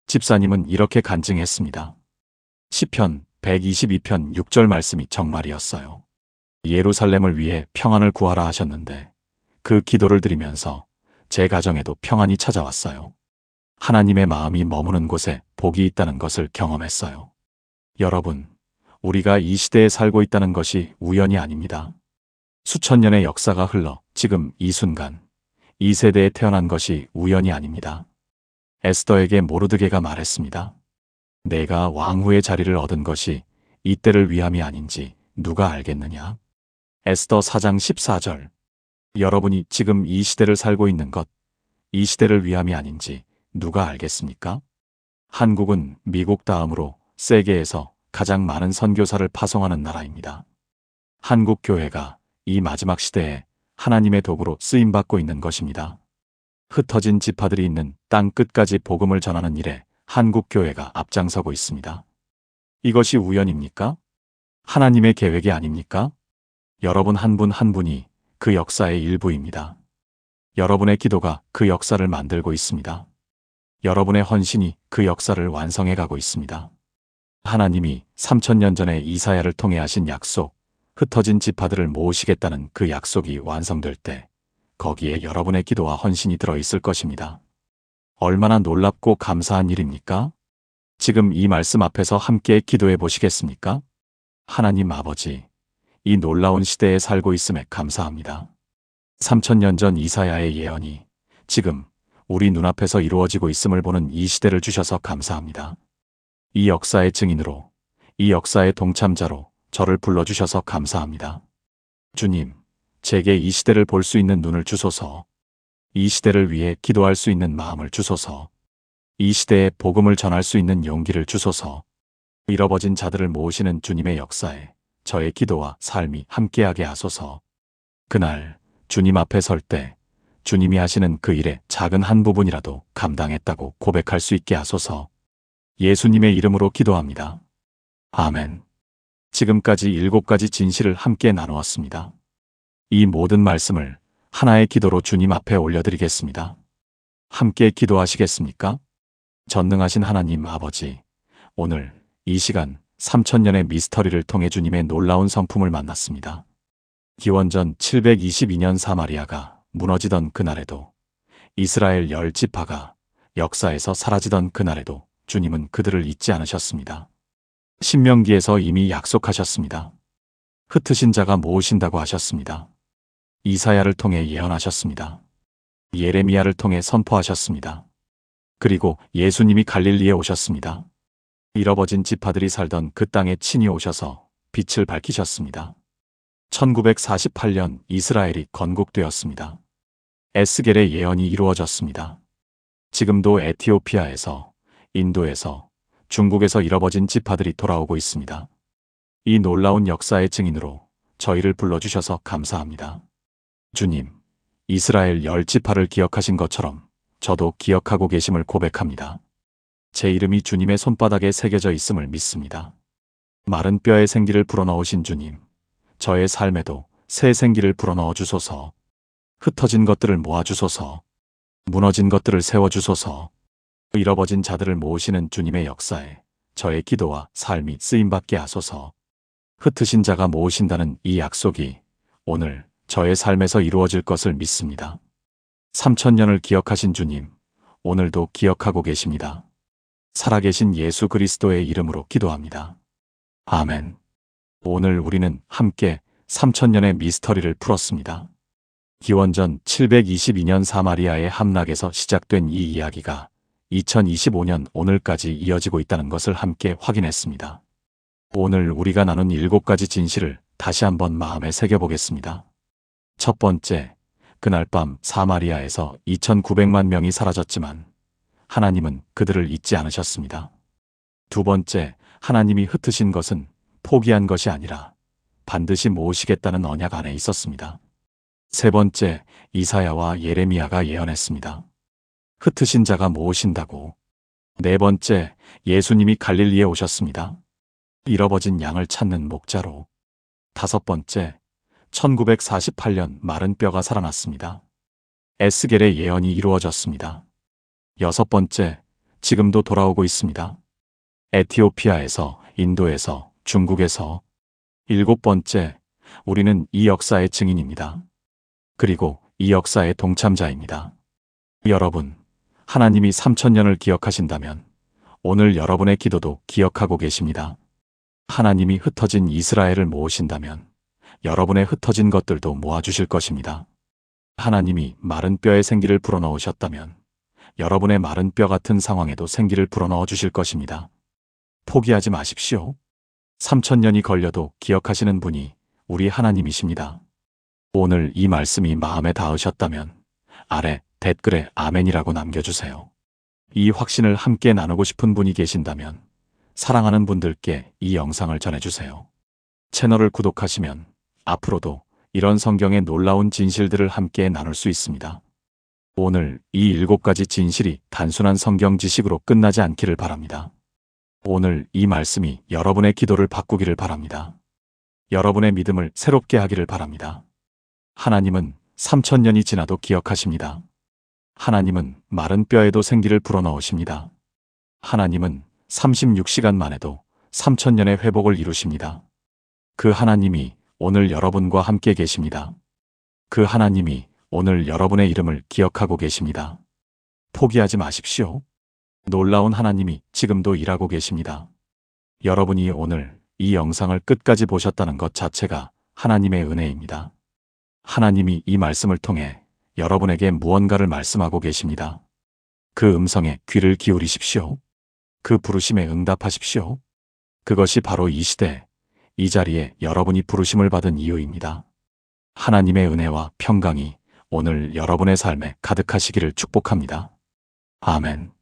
집사님은 이렇게 간증했습니다. 시편 122편 6절 말씀이 정말이었어요. 예루살렘을 위해 평안을 구하라 하셨는데 그 기도를 드리면서 제 가정에도 평안이 찾아왔어요. 하나님의 마음이 머무는 곳에 복이 있다는 것을 경험했어요. 여러분, 우리가 이 시대에 살고 있다는 것이 우연이 아닙니다. 수천 년의 역사가 흘러 지금 이 순간, 이 세대에 태어난 것이 우연이 아닙니다. 에스더에게 모르드게가 말했습니다. 내가 왕후의 자리를 얻은 것이 이때를 위함이 아닌지 누가 알겠느냐? 에스더 4장 14절. 여러분이 지금 이 시대를 살고 있는 것, 이 시대를 위함이 아닌지 누가 알겠습니까? 한국은 미국 다음으로 세계에서 가장 많은 선교사를 파송하는 나라입니다. 한국 교회가 이 마지막 시대에 하나님의 도구로 쓰임받고 있는 것입니다. 흩어진 지파들이 있는 땅 끝까지 복음을 전하는 일에 한국 교회가 앞장서고 있습니다. 이것이 우연입니까? 하나님의 계획이 아닙니까? 여러분 한 분 한 분이 그 역사의 일부입니다. 여러분의 기도가 그 역사를 만들고 있습니다. 여러분의 헌신이 그 역사를 완성해 가고 있습니다. 하나님이 3000년 전에 이사야를 통해 하신 약속, 흩어진 지파들을 모으시겠다는 그 약속이 완성될 때 거기에 여러분의 기도와 헌신이 들어있을 것입니다. 얼마나 놀랍고 감사한 일입니까? 지금 이 말씀 앞에서 함께 기도해 보시겠습니까? 하나님 아버지, 이 놀라운 시대에 살고 있음에 감사합니다. 3000년 전 이사야의 예언이 지금 우리 눈앞에서 이루어지고 있음을 보는 이 시대를 주셔서 감사합니다. 이 역사의 증인으로, 이 역사의 동참자로 저를 불러주셔서 감사합니다. 주님, 제게 이 시대를 볼 수 있는 눈을 주소서. 이 시대를 위해 기도할 수 있는 마음을 주소서. 이 시대에 복음을 전할 수 있는 용기를 주소서. 잃어버진 자들을 모으시는 주님의 역사에 저의 기도와 삶이 함께하게 하소서. 그날 주님 앞에 설 때 주님이 하시는 그 일의 작은 한 부분이라도 감당했다고 고백할 수 있게 하소서. 예수님의 이름으로 기도합니다. 아멘. 지금까지 7가지 진실을 함께 나누었습니다. 이 모든 말씀을 하나의 기도로 주님 앞에 올려드리겠습니다. 함께 기도하시겠습니까? 전능하신 하나님 아버지, 오늘 이 시간 3000년의 미스터리를 통해 주님의 놀라운 성품을 만났습니다. 기원전 722년 사마리아가 무너지던 그날에도, 이스라엘 10지파가 역사에서 사라지던 그날에도 주님은 그들을 잊지 않으셨습니다. 신명기에서 이미 약속하셨습니다. 흩으신 자가 모으신다고 하셨습니다. 이사야를 통해 예언하셨습니다. 예레미야를 통해 선포하셨습니다. 그리고 예수님이 갈릴리에 오셨습니다. 잃어버진 지파들이 살던 그 땅에 친히 오셔서 빛을 밝히셨습니다. 1948년 이스라엘이 건국되었습니다. 에스겔의 예언이 이루어졌습니다. 지금도 에티오피아에서, 인도에서, 중국에서 잃어버진 지파들이 돌아오고 있습니다. 이 놀라운 역사의 증인으로 저희를 불러주셔서 감사합니다. 주님, 이스라엘 10지파를 기억하신 것처럼 저도 기억하고 계심을 고백합니다. 제 이름이 주님의 손바닥에 새겨져 있음을 믿습니다. 마른 뼈에 생기를 불어넣으신 주님, 저의 삶에도 새 생기를 불어넣어 주소서. 흩어진 것들을 모아주소서. 무너진 것들을 세워주소서. 잃어버진 자들을 모으시는 주님의 역사에 저의 기도와 삶이 쓰임받게 하소서. 흩으신 자가 모으신다는 이 약속이 오늘 저의 삶에서 이루어질 것을 믿습니다. 3000년을 기억하신 주님, 오늘도 기억하고 계십니다. 살아계신 예수 그리스도의 이름으로 기도합니다. 아멘. 오늘 우리는 함께 3000년의 미스터리를 풀었습니다. 기원전 722년 사마리아의 함락에서 시작된 이 이야기가 2025년 오늘까지 이어지고 있다는 것을 함께 확인했습니다. 오늘 우리가 나눈 7가지 진실을 다시 한번 마음에 새겨보겠습니다. 첫 번째, 그날 밤 사마리아에서 2900만 명이 사라졌지만 하나님은 그들을 잊지 않으셨습니다. 두 번째, 하나님이 흩으신 것은 포기한 것이 아니라 반드시 모으시겠다는 언약 안에 있었습니다. 세 번째, 이사야와 예레미야가 예언했습니다. 흩으신 자가 모으신다고. 네 번째, 예수님이 갈릴리에 오셨습니다. 잃어버진 양을 찾는 목자로. 다섯 번째, 1948년 마른 뼈가 살아났습니다. 에스겔의 예언이 이루어졌습니다. 여섯 번째, 지금도 돌아오고 있습니다. 에티오피아에서, 인도에서, 중국에서. 일곱 번째, 우리는 이 역사의 증인입니다. 그리고 이 역사의 동참자입니다. 여러분, 하나님이 3000년을 기억하신다면 오늘 여러분의 기도도 기억하고 계십니다. 하나님이 흩어진 이스라엘을 모으신다면 여러분의 흩어진 것들도 모아주실 것입니다. 하나님이 마른 뼈에 생기를 불어넣으셨다면 여러분의 마른 뼈 같은 상황에도 생기를 불어넣어 주실 것입니다. 포기하지 마십시오. 3000년이 걸려도 기억하시는 분이 우리 하나님이십니다. 오늘 이 말씀이 마음에 닿으셨다면 아래 댓글에 아멘이라고 남겨주세요. 이 확신을 함께 나누고 싶은 분이 계신다면 사랑하는 분들께 이 영상을 전해주세요. 채널을 구독하시면 앞으로도 이런 성경의 놀라운 진실들을 함께 나눌 수 있습니다. 오늘 이 7가지 진실이 단순한 성경 지식으로 끝나지 않기를 바랍니다. 오늘 이 말씀이 여러분의 기도를 바꾸기를 바랍니다. 여러분의 믿음을 새롭게 하기를 바랍니다. 하나님은 3000년이 지나도 기억하십니다. 하나님은 마른 뼈에도 생기를 불어넣으십니다. 하나님은 36시간 만에도 3000년의 회복을 이루십니다. 그 하나님이 오늘 여러분과 함께 계십니다. 그 하나님이 오늘 여러분의 이름을 기억하고 계십니다. 포기하지 마십시오. 놀라운 하나님이 지금도 일하고 계십니다. 여러분이 오늘 이 영상을 끝까지 보셨다는 것 자체가 하나님의 은혜입니다. 하나님이 이 말씀을 통해 여러분에게 무언가를 말씀하고 계십니다. 그 음성에 귀를 기울이십시오. 그 부르심에 응답하십시오. 그것이 바로 이 시대, 이 자리에 여러분이 부르심을 받은 이유입니다. 하나님의 은혜와 평강이 오늘 여러분의 삶에 가득하시기를 축복합니다. 아멘.